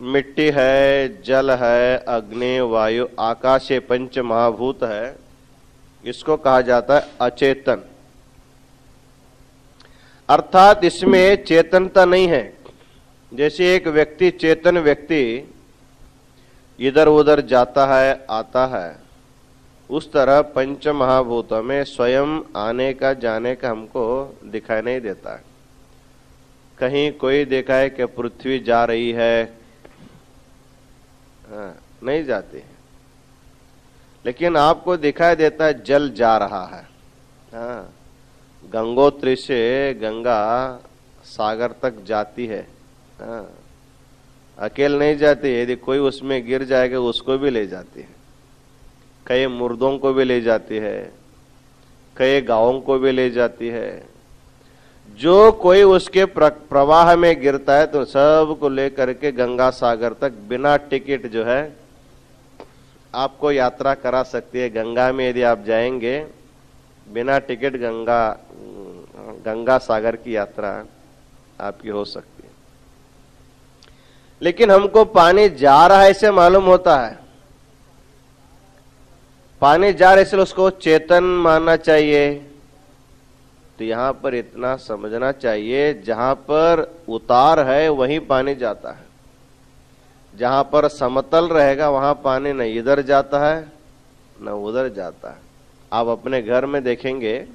मिट्टी है, जल है, अग्नि, वायु, आकाश, ये पंच महाभूत है, इसको कहा जाता है अचेतन। अर्थात इसमें चेतनता नहीं है। जैसे एक व्यक्ति, चेतन व्यक्ति इधर उधर जाता है, आता है, उस तरह पंच महाभूतों में स्वयं आने का जाने का हमको दिखाई नहीं देता है। कहीं कोई देखा है कि पृथ्वी जा रही है, नहीं जाती है, लेकिन आपको दिखाई देता है जल जा रहा है। गंगोत्री से गंगा सागर तक जाती है, अकेले नहीं जाती, यदि कोई उसमें गिर जाएगा उसको भी ले जाती है, कई मुर्दों को भी ले जाती है, कई गांवों को भी ले जाती है। जो कोई उसके प्रवाह में गिरता है तो सब को लेकर के गंगा सागर तक बिना टिकट जो है आपको यात्रा करा सकती है। गंगा में यदि आप जाएंगे बिना टिकट गंगा सागर की यात्रा आपकी हो सकती है। लेकिन हमको पानी जा रहा है ऐसे मालूम होता है, पानी जा रहा है इसलिए उसको चेतन मानना चाहिए। तो यहां पर इतना समझना चाहिए, जहां पर उतार है वहीं पानी जाता है, जहां पर समतल रहेगा वहां पानी न इधर जाता है न उधर जाता है। आप अपने घर में देखेंगे,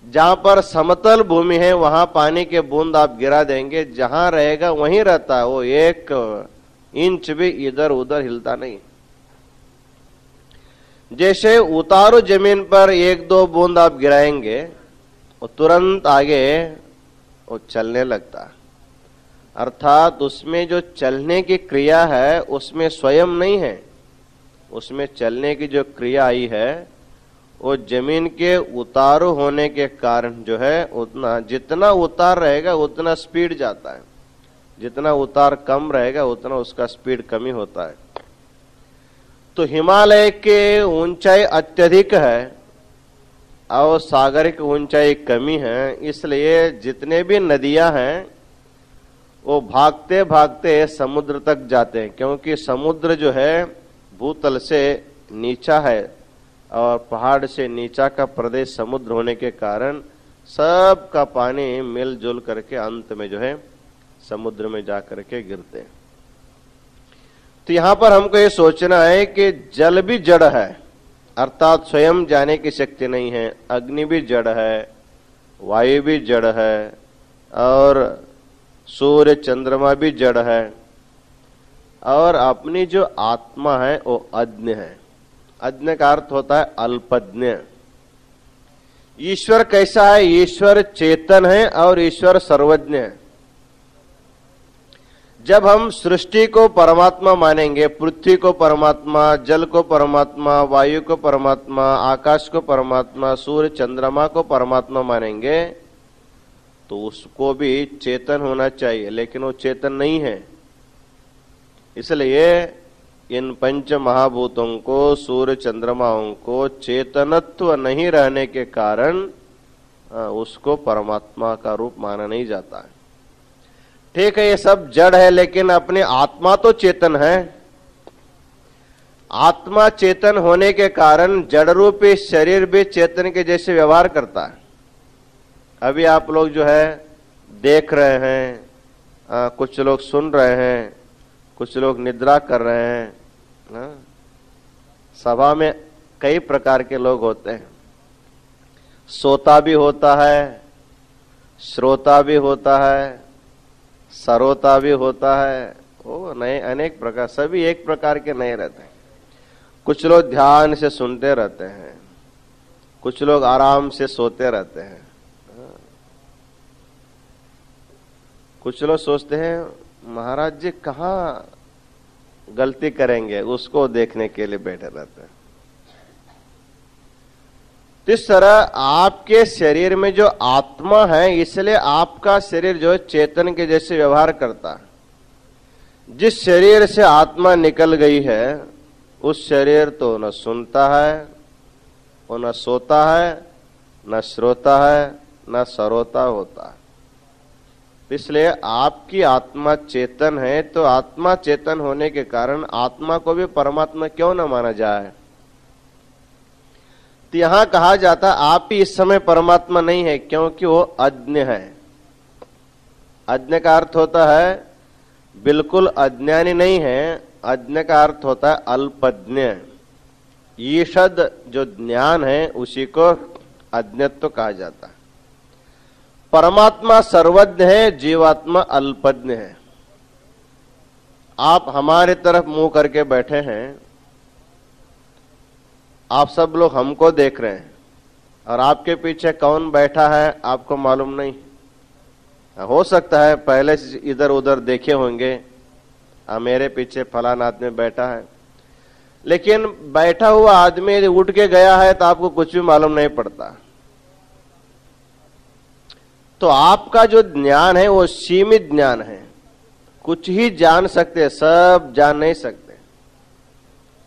जहां पर समतल भूमि है वहां पानी के बूंद आप गिरा देंगे, जहां रहेगा वहीं रहता है, वो एक इंच भी इधर उधर हिलता नहीं। जैसे उतारू जमीन पर एक दो बूंद आप गिराएंगे, वो तुरंत आगे वो चलने लगता है। अर्थात उसमें जो चलने की क्रिया है उसमें स्वयं नहीं है, उसमें चलने की जो क्रिया आई है वो जमीन के उतारू होने के कारण जो है, उतना जितना उतार रहेगा उतना स्पीड जाता है, जितना उतार कम रहेगा उतना उसका स्पीड कम ही होता है। तो हिमालय के ऊंचाई अत्यधिक है और सागर की ऊंचाई कमी है, इसलिए जितने भी नदियां हैं वो भागते भागते समुद्र तक जाते हैं, क्योंकि समुद्र जो है भूतल से नीचा है और पहाड़ से नीचा का प्रदेश समुद्र होने के कारण सब का पानी मिलजुल करके अंत में जो है समुद्र में जा करके गिरते हैं। तो यहां पर हमको ये सोचना है कि जल भी जड़ है, अर्थात स्वयं जाने की शक्ति नहीं है। अग्नि भी जड़ है, वायु भी जड़ है और सूर्य चंद्रमा भी जड़ है और अपनी जो आत्मा है वो अज्ञ है। अज्ञ का अर्थ होता है अल्पज्ञ। ईश्वर कैसा है? ईश्वर चेतन है और ईश्वर सर्वज्ञ है। जब हम सृष्टि को परमात्मा मानेंगे, पृथ्वी को परमात्मा, जल को परमात्मा, वायु को परमात्मा, आकाश को परमात्मा, सूर्य चंद्रमा को परमात्मा मानेंगे, तो उसको भी चेतन होना चाहिए, लेकिन वो चेतन नहीं है। इसलिए इन पंच महाभूतों को, सूर्य चंद्रमाओं को चेतनत्व नहीं रहने के कारण उसको परमात्मा का रूप माना नहीं जाता है। ठीक है, ये सब जड़ है, लेकिन अपनी आत्मा तो चेतन है। आत्मा चेतन होने के कारण जड़ रूपी शरीर भी चेतन के जैसे व्यवहार करता है। अभी आप लोग जो है देख रहे हैं, कुछ लोग सुन रहे हैं, कुछ लोग निद्रा कर रहे हैं। सभा में कई प्रकार के लोग होते हैं। सोता भी होता है, श्रोता भी होता है, सरोता भी होता है। वो नए अनेक प्रकार, सभी एक प्रकार के नहीं रहते। कुछ लोग ध्यान से सुनते रहते हैं, कुछ लोग आराम से सोते रहते हैं। कुछ लोग सोचते हैं महाराज जी कहाँ गलती करेंगे, उसको देखने के लिए बैठे रहते हैं। इस तरह आपके शरीर में जो आत्मा है, इसलिए आपका शरीर जो है चेतन के जैसे व्यवहार करता है। जिस शरीर से आत्मा निकल गई है, उस शरीर तो न सुनता है, वो न सोता है, न श्रोता है, न सरोता होता है। इसलिए आपकी आत्मा चेतन है, तो आत्मा चेतन होने के कारण आत्मा को भी परमात्मा क्यों न माना जाए। तो यहां कहा जाता आप ही इस समय परमात्मा नहीं है, क्योंकि वो अज्ञ है। अज्ञ का अर्थ होता है बिल्कुल अज्ञानी नहीं है। अज्ञ का अर्थ होता है अल्पज्ञ। ईषद जो ज्ञान है उसी को अज्ञत्व कहा जाता है। परमात्मा सर्वज्ञ है, जीवात्मा अल्पज्ञ है। आप हमारे तरफ मुंह करके बैठे हैं, आप सब लोग हमको देख रहे हैं, और आपके पीछे कौन बैठा है आपको मालूम नहीं। हो सकता है पहले से इधर उधर देखे होंगे, मेरे पीछे फलाना आदमी बैठा है, लेकिन बैठा हुआ आदमी यदि उठ के गया है तो आपको कुछ भी मालूम नहीं पड़ता। तो आपका जो ज्ञान है वो सीमित ज्ञान है। कुछ ही जान सकते, सब जान नहीं सकते।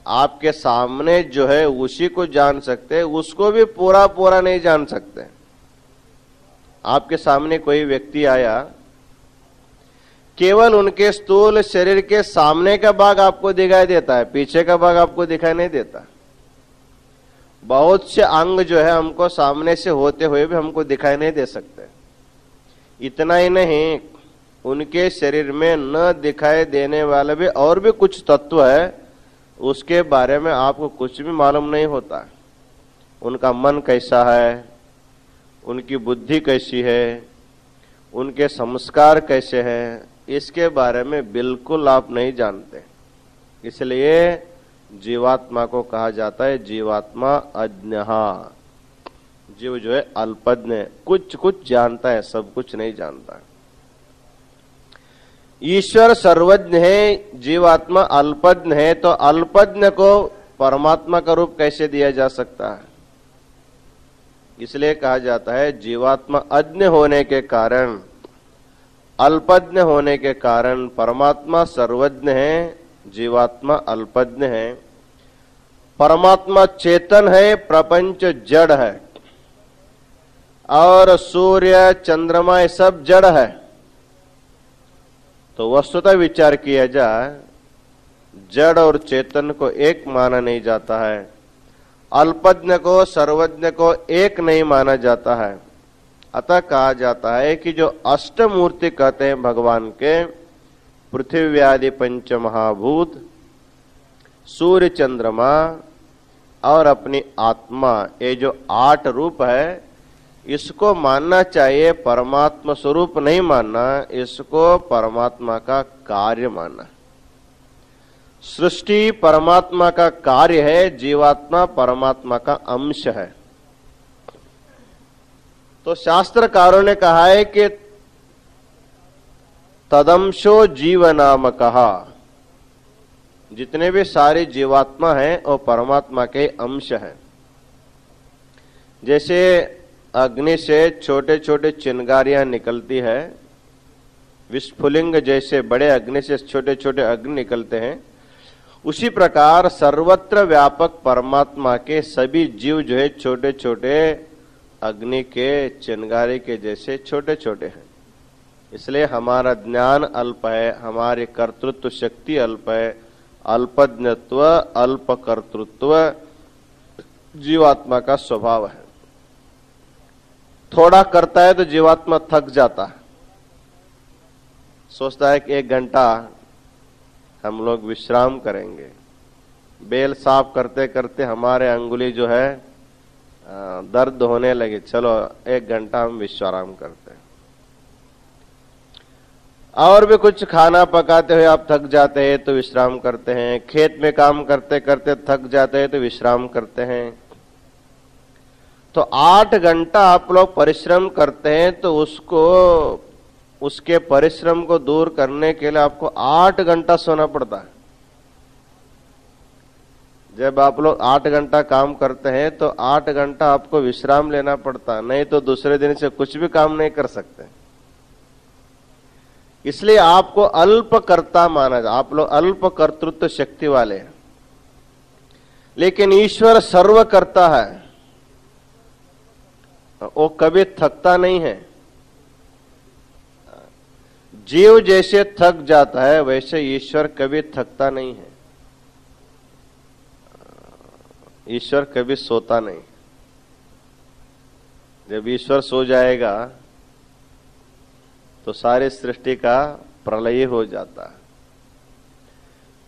आपके सामने जो है उसी को जान सकते, उसको भी पूरा पूरा नहीं जान सकते। आपके सामने कोई व्यक्ति आया, केवल उनके स्थूल शरीर के सामने का भाग आपको दिखाई देता है, पीछे का भाग आपको दिखाई नहीं देता। बहुत से अंग जो है हमको सामने से होते हुए भी हमको दिखाई नहीं दे सकते। इतना ही नहीं, उनके शरीर में न दिखाई देने वाले भी और भी कुछ तत्व है, उसके बारे में आपको कुछ भी मालूम नहीं होता। उनका मन कैसा है, उनकी बुद्धि कैसी है, उनके संस्कार कैसे हैं, इसके बारे में बिल्कुल आप नहीं जानते। इसलिए जीवात्मा को कहा जाता है जीवात्मा अज्ञहा। जीव जो है अल्पज्ञ, कुछ कुछ जानता है, सब कुछ नहीं जानता। ईश्वर सर्वज्ञ है, जीवात्मा अल्पज्ञ है। तो अल्पज्ञ को परमात्मा का रूप कैसे दिया जा सकता है? इसलिए कहा जाता है जीवात्मा अज्ञ होने के कारण, अल्पज्ञ होने के कारण परमात्मा सर्वज्ञ है, जीवात्मा अल्पज्ञ है। परमात्मा चेतन है, प्रपंच जड़ है, और सूर्य चंद्रमा ये सब जड़ है। तो वस्तुतः विचार किया जाए, जड़ और चेतन को एक माना नहीं जाता है, अल्पज्ञ को सर्वज्ञ को एक नहीं माना जाता है। अतः कहा जाता है कि जो अष्टमूर्ति कहते हैं भगवान के, पृथ्वी आदि पंच महाभूत, सूर्य चंद्रमा और अपनी आत्मा, ये जो 8 रूप है, इसको मानना चाहिए, परमात्मा स्वरूप नहीं मानना, इसको परमात्मा का कार्य मानना। सृष्टि परमात्मा का कार्य है, जीवात्मा परमात्मा का अंश है। तो शास्त्रकारों ने कहा है कि तदंशो जीव नाम कहा, जितने भी सारे जीवात्मा हैं वो परमात्मा के अंश हैं। जैसे अग्नि से छोटे छोटे चिंगारियां निकलती है, विस्फुलिंग जैसे बड़े अग्नि से छोटे छोटे अग्नि निकलते हैं, उसी प्रकार सर्वत्र व्यापक परमात्मा के सभी जीव जो है छोटे छोटे अग्नि के चिंगारी के जैसे छोटे छोटे हैं। इसलिए हमारा ज्ञान अल्प है, हमारी कर्तृत्व शक्ति अल्प है, अल्पज्ञत्व अल्प कर्तृत्व जीवात्मा का स्वभाव है। थोड़ा करता है तो जीवात्मा थक जाता है, सोचता है कि 1 घंटा हम लोग विश्राम करेंगे। बेल साफ करते करते हमारे अंगुली जो है दर्द होने लगे, चलो 1 घंटा हम विश्राम करते हैं। और भी कुछ खाना पकाते हुए आप थक जाते हैं तो विश्राम करते हैं, खेत में काम करते करते थक जाते हैं तो विश्राम करते हैं। तो 8 घंटा आप लोग परिश्रम करते हैं तो उसके परिश्रम को दूर करने के लिए आपको 8 घंटा सोना पड़ता है। जब आप लोग 8 घंटा काम करते हैं तो 8 घंटा आपको विश्राम लेना पड़ता, नहीं तो दूसरे दिन से कुछ भी काम नहीं कर सकते। इसलिए आपको अल्प कर्ता माना जाए, आप लोग अल्प कर्तृत्व शक्ति वाले हैं। लेकिन ईश्वर सर्व करता है, वो कभी थकता नहीं है। जीव जैसे थक जाता है वैसे ईश्वर कभी थकता नहीं है, ईश्वर कभी सोता नहीं। जब ईश्वर सो जाएगा तो सारी सृष्टि का प्रलय हो जाता है।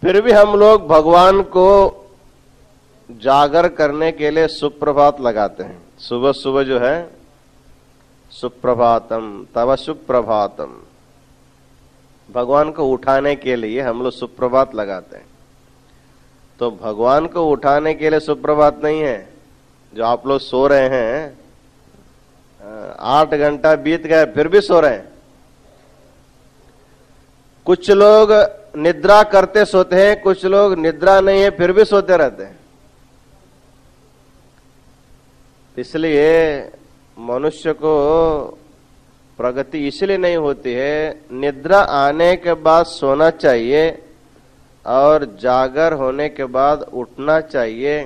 फिर भी हम लोग भगवान को जागर करने के लिए सुप्रभात लगाते हैं। सुबह सुबह जो है सुप्रभातम तव सुप्रभातम, भगवान को उठाने के लिए हम लोग सुप्रभात लगाते हैं। तो भगवान को उठाने के लिए सुप्रभात नहीं है। जो आप लोग सो रहे हैं, 8 घंटा बीत गए फिर भी सो रहे हैं। कुछ लोग निद्रा करते सोते हैं, कुछ लोग निद्रा नहीं है फिर भी सोते रहते हैं। इसलिए मनुष्य को प्रगति इसलिए नहीं होती है, निद्रा आने के बाद सोना चाहिए और जागर होने के बाद उठना चाहिए।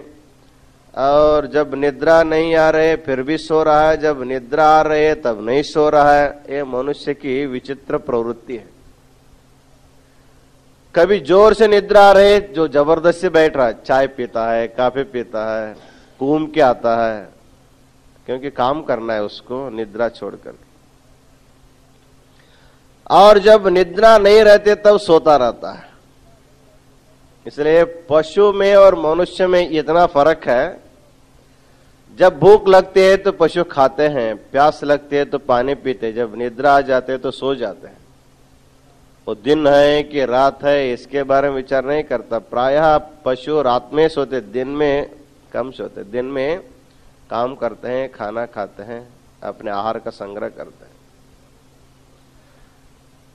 और जब निद्रा नहीं आ रहे फिर भी सो रहा है, जब निद्रा आ रही है तब नहीं सो रहा है। ये मनुष्य की विचित्र प्रवृत्ति है। कभी जोर से निद्रा आ रही है, जो जबरदस्ती बैठ रहा है, चाय पीता है, कॉफी पीता है, घूम के आता है, क्योंकि काम करना है उसको निद्रा छोड़कर। और जब निद्रा नहीं रहती तब सोता रहता है। इसलिए पशु में और मनुष्य में इतना फर्क है। जब भूख लगती है तो पशु खाते हैं, प्यास लगती है तो पानी पीते हैं, जब निद्रा आ जाते हैं तो सो जाते हैं। वो दिन है कि रात है इसके बारे में विचार नहीं करता। प्रायः पशु रात में सोते, दिन में कम सोते। दिन में काम करते हैं, खाना खाते हैं, अपने आहार का संग्रह करते हैं।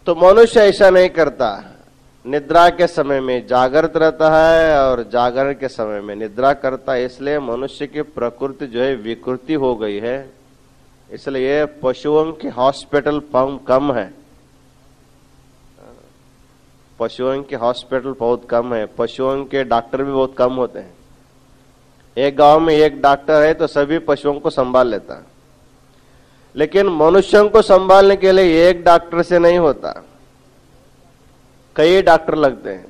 तो मनुष्य ऐसा नहीं करता। निद्रा के समय में जागृत रहता है और जागरण के समय में निद्रा करता है। इसलिए मनुष्य की प्रकृति जो है विकृति हो गई है। इसलिए पशुओं के हॉस्पिटल कम है, पशुओं के हॉस्पिटल बहुत कम है, पशुओं के डॉक्टर भी बहुत कम होते हैं। एक गांव में एक डॉक्टर है तो सभी पशुओं को संभाल लेता है। लेकिन मनुष्यों को संभालने के लिए एक डॉक्टर से नहीं होता, कई डॉक्टर लगते हैं।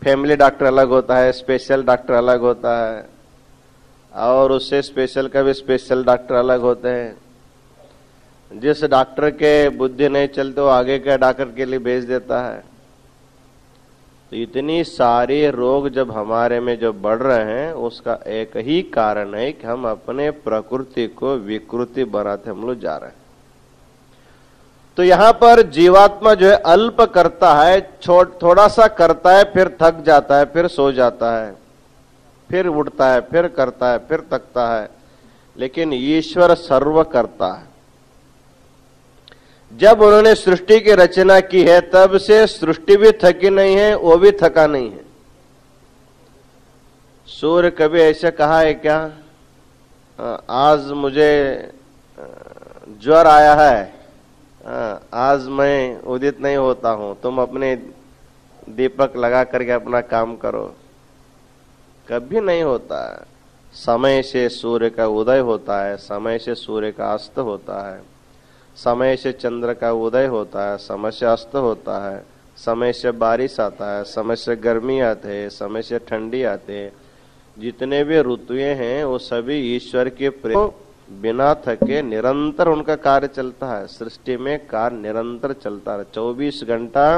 फैमिली डॉक्टर अलग होता है, स्पेशल डॉक्टर अलग होता है, और उससे स्पेशल का भी स्पेशल डॉक्टर अलग होते हैं। जिस डॉक्टर के बुद्धि नहीं चलते वो आगे के डॉक्टर के लिए भेज देता है। तो इतनी सारे रोग जब हमारे में जो बढ़ रहे हैं उसका एक ही कारण है कि हम अपने प्रकृति को विकृति बनाते हम लोग जा रहे हैं। तो यहां पर जीवात्मा जो है अल्प करता है, थोड़ा सा करता है, फिर थक जाता है, फिर सो जाता है, फिर उठता है, फिर करता है, फिर थकता है। लेकिन ईश्वर सर्व करता है। जब उन्होंने सृष्टि की रचना की है तब से सृष्टि भी थकी नहीं है, वो भी थका नहीं है। सूर्य कभी ऐसे कहा है क्या, आज मुझे ज्वर आया है, आज मैं उदित नहीं होता हूं, तुम अपने दीपक लगा करके अपना काम करो? कभी नहीं होता है। समय से सूर्य का उदय होता है, समय से सूर्य का अस्त होता है, समय से चंद्र का उदय होता है, समय से अस्त होता है, समय से बारिश आता है, समय से गर्मी आते है, समय से ठंडी आते है। जितने भी ऋतुएं हैं वो सभी ईश्वर के प्रेम, बिना थके निरंतर उनका कार्य चलता है। सृष्टि में कार्य निरंतर चलता है, 24 घंटा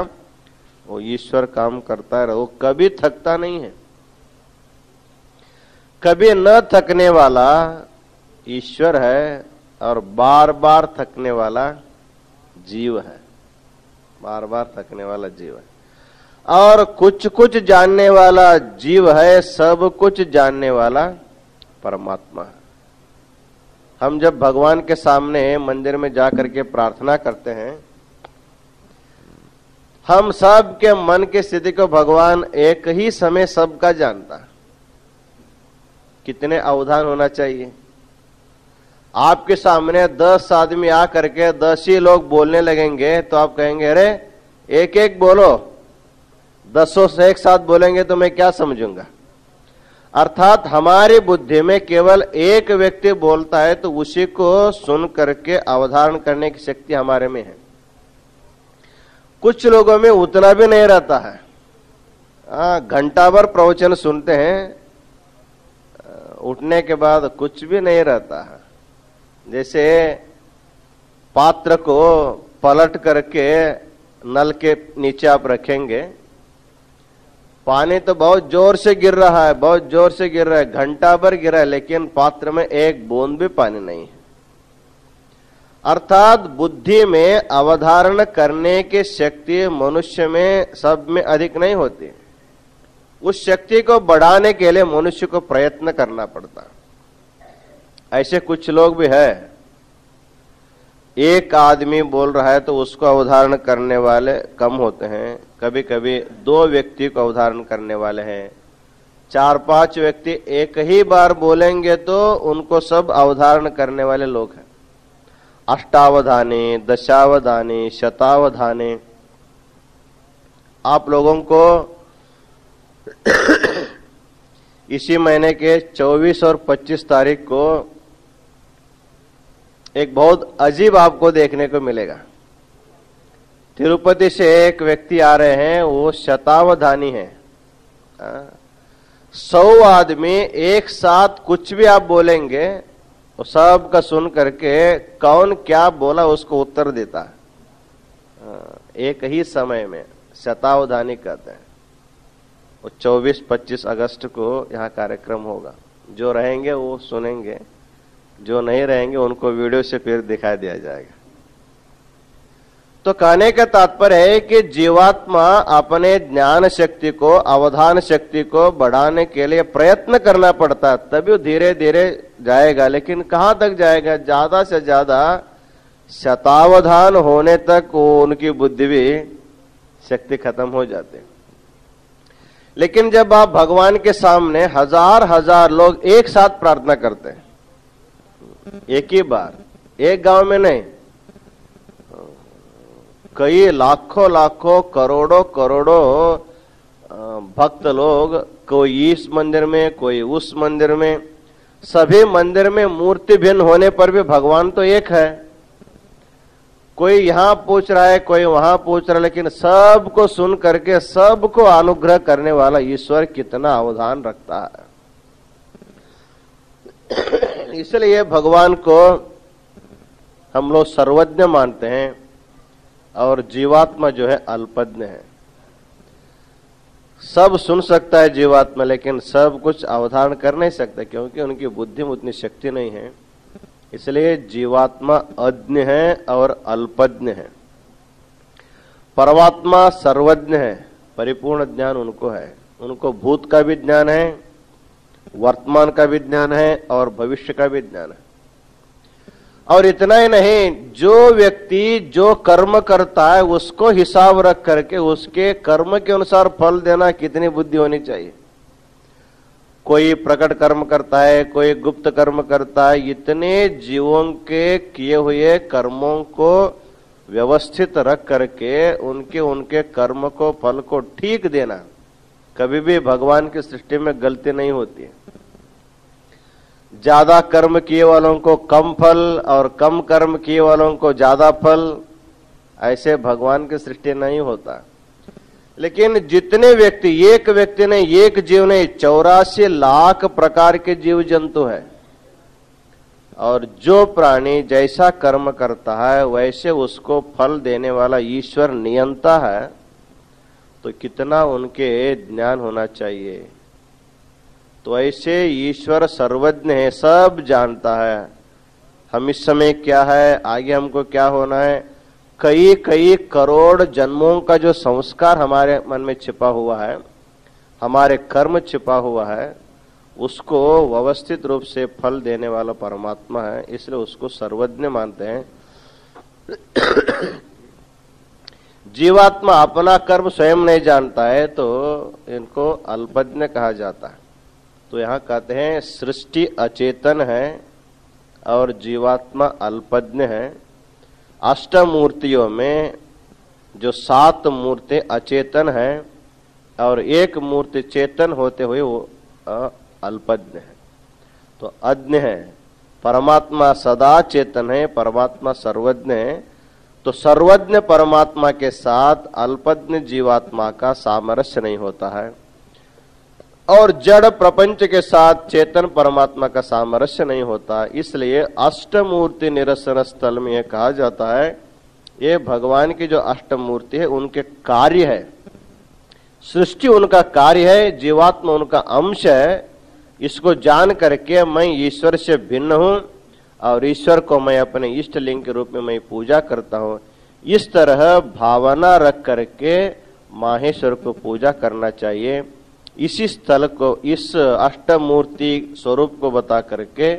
वो ईश्वर काम करता है, वो कभी थकता नहीं है। कभी न थकने वाला ईश्वर है और बार बार थकने वाला जीव है, बार बार थकने वाला जीव है। और कुछ कुछ जानने वाला जीव है, सब कुछ जानने वाला परमात्मा है। हम जब भगवान के सामने मंदिर में जाकर के प्रार्थना करते हैं, हम सब के मन की स्थिति को भगवान एक ही समय सबका जानता है। कितने अवधान होना चाहिए। आपके सामने 10 आदमी आकर के 10 ही लोग बोलने लगेंगे तो आप कहेंगे अरे एक एक बोलो, 10 से एक साथ बोलेंगे तो मैं क्या समझूंगा। अर्थात हमारी बुद्धि में केवल एक व्यक्ति बोलता है तो उसी को सुन करके अवधारण करने की शक्ति हमारे में है। कुछ लोगों में उतना भी नहीं रहता है। घंटा भर प्रवचन सुनते हैं, उठने के बाद कुछ भी नहीं रहता है। जैसे पात्र को पलट करके नल के नीचे आप रखेंगे, पानी तो बहुत जोर से गिर रहा है, बहुत जोर से गिर रहा है, घंटा भर गिरा है, लेकिन पात्र में एक बूंद भी पानी नहीं है। अर्थात बुद्धि में अवधारण करने की शक्ति मनुष्य में सब में अधिक नहीं होती। उस शक्ति को बढ़ाने के लिए मनुष्य को प्रयत्न करना पड़ता। ऐसे कुछ लोग भी है, एक आदमी बोल रहा है तो उसको अवधारण करने वाले कम होते हैं। कभी कभी 2 व्यक्ति को अवधारण करने वाले हैं, 4-5 व्यक्ति एक ही बार बोलेंगे तो उनको सब अवधारण करने वाले लोग हैं। अष्टावधानी, दशावधानी, शतावधानी। आप लोगों को इसी महीने के 24 और 25 तारीख को एक बहुत अजीब आपको देखने को मिलेगा। तिरुपति से एक व्यक्ति आ रहे हैं, वो शतावधानी है। 100 आदमी एक साथ कुछ भी आप बोलेंगे वो सब का सुन करके कौन क्या बोला उसको उत्तर देता है एक ही समय में। शतावधानी कहते हैं। वो 24-25 अगस्त को यहाँ कार्यक्रम होगा। जो रहेंगे वो सुनेंगे, जो नहीं रहेंगे उनको वीडियो से फिर दिखा दिया जाएगा। तो कहने का तात्पर्य है कि जीवात्मा अपने ज्ञान शक्ति को, अवधान शक्ति को बढ़ाने के लिए प्रयत्न करना पड़ता है, तभी धीरे धीरे जाएगा। लेकिन कहां तक जाएगा? ज्यादा से ज्यादा शतावधान होने तक वो उनकी बुद्धि भी शक्ति खत्म हो जाती है। लेकिन जब आप भगवान के सामने हजार लोग एक साथ प्रार्थना करते हैं, एक ही बार, एक गांव में नहीं, कई लाखों करोड़ों भक्त लोग, कोई इस मंदिर में, कोई उस मंदिर में, सभी मंदिर में मूर्ति भिन्न होने पर भी भगवान तो एक है। कोई यहां पूछ रहा है, कोई वहां पूछ रहा है, लेकिन सबको सुन करके सबको अनुग्रह करने वाला ईश्वर कितना अवधान रखता है। इसलिए भगवान को हम लोग सर्वज्ञ मानते हैं और जीवात्मा जो है अल्पज्ञ है। सब सुन सकता है जीवात्मा, लेकिन सब कुछ अवधारण कर नहीं सकता, क्योंकि उनकी बुद्धि में उतनी शक्ति नहीं है। इसलिए जीवात्मा अज्ञ है और अल्पज्ञ है। परमात्मा सर्वज्ञ है, परिपूर्ण ज्ञान उनको है। उनको भूत का भी ज्ञान है, वर्तमान का भी ज्ञान है और भविष्य का भी ज्ञान है। और इतना ही नहीं, जो व्यक्ति जो कर्म करता है उसको हिसाब रख करके उसके कर्म के अनुसार फल देना कितनी बुद्धि होनी चाहिए। कोई प्रकट कर्म करता है, कोई गुप्त कर्म करता है। इतने जीवों के किए हुए कर्मों को व्यवस्थित रख करके उनके कर्म को, फल को ठीक देना, कभी भी भगवान की सृष्टि में गलती नहीं होती है। ज्यादा कर्म किए वालों को कम फल और कम कर्म किए वालों को ज्यादा फल, ऐसे भगवान की सृष्टि नहीं होता। लेकिन जितने व्यक्ति, एक व्यक्ति ने, एक जीव ने, 84 लाख प्रकार के जीव जंतु है, और जो प्राणी जैसा कर्म करता है वैसे उसको फल देने वाला ईश्वर नियंता है, तो कितना उनके ज्ञान होना चाहिए। तो ऐसे ईश्वर सर्वज्ञ है, सब जानता है हम इस समय क्या है, आगे हमको क्या होना है। कई कई करोड़ जन्मों का जो संस्कार हमारे मन में छिपा हुआ है, हमारे कर्म छिपा हुआ है, उसको व्यवस्थित रूप से फल देने वाला परमात्मा है, इसलिए उसको सर्वज्ञ मानते हैं। जीवात्मा अपना कर्म स्वयं नहीं जानता है, तो इनको अल्पज्ञ कहा जाता है। तो यहां कहते हैं सृष्टि अचेतन है और जीवात्मा अल्पज्ञ है। अष्टमूर्तियों में जो 7 मूर्ति अचेतन है और एक मूर्ति चेतन होते हुए वो अल्पज्ञ है, तो अज्ञ है। परमात्मा सदा चेतन है, परमात्मा सर्वज्ञ है। तो सर्वज्ञ परमात्मा के साथ अल्पज्ञ जीवात्मा का सामरस्य नहीं होता है, और जड़ प्रपंच के साथ चेतन परमात्मा का सामरस्य नहीं होता। इसलिए अष्टमूर्ति निरसन स्थल में यह कहा जाता है, ये भगवान की जो अष्टमूर्ति है उनके कार्य है। सृष्टि उनका कार्य है, जीवात्मा उनका अंश है। इसको जान करके मैं ईश्वर से भिन्न हूं और ईश्वर को मैं अपने इष्ट लिंग के रूप में मैं पूजा करता हूं। इस तरह भावना रख करके माहेश्वर को पूजा करना चाहिए। इसी स्थल को, इस अष्टमूर्ति स्वरूप को बता करके,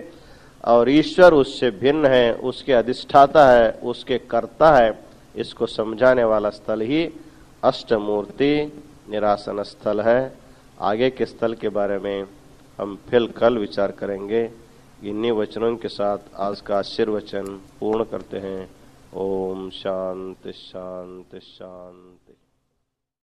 और ईश्वर उससे भिन्न है, उसके अधिष्ठाता है, उसके कर्ता है, इसको समझाने वाला स्थल ही अष्टमूर्ति निरासन स्थल है। आगे के स्थल के बारे में हम फिर कल विचार करेंगे। इन्हीं वचनों के साथ आज का आशीर्वचन पूर्ण करते हैं। ओम शांति शांति शांति।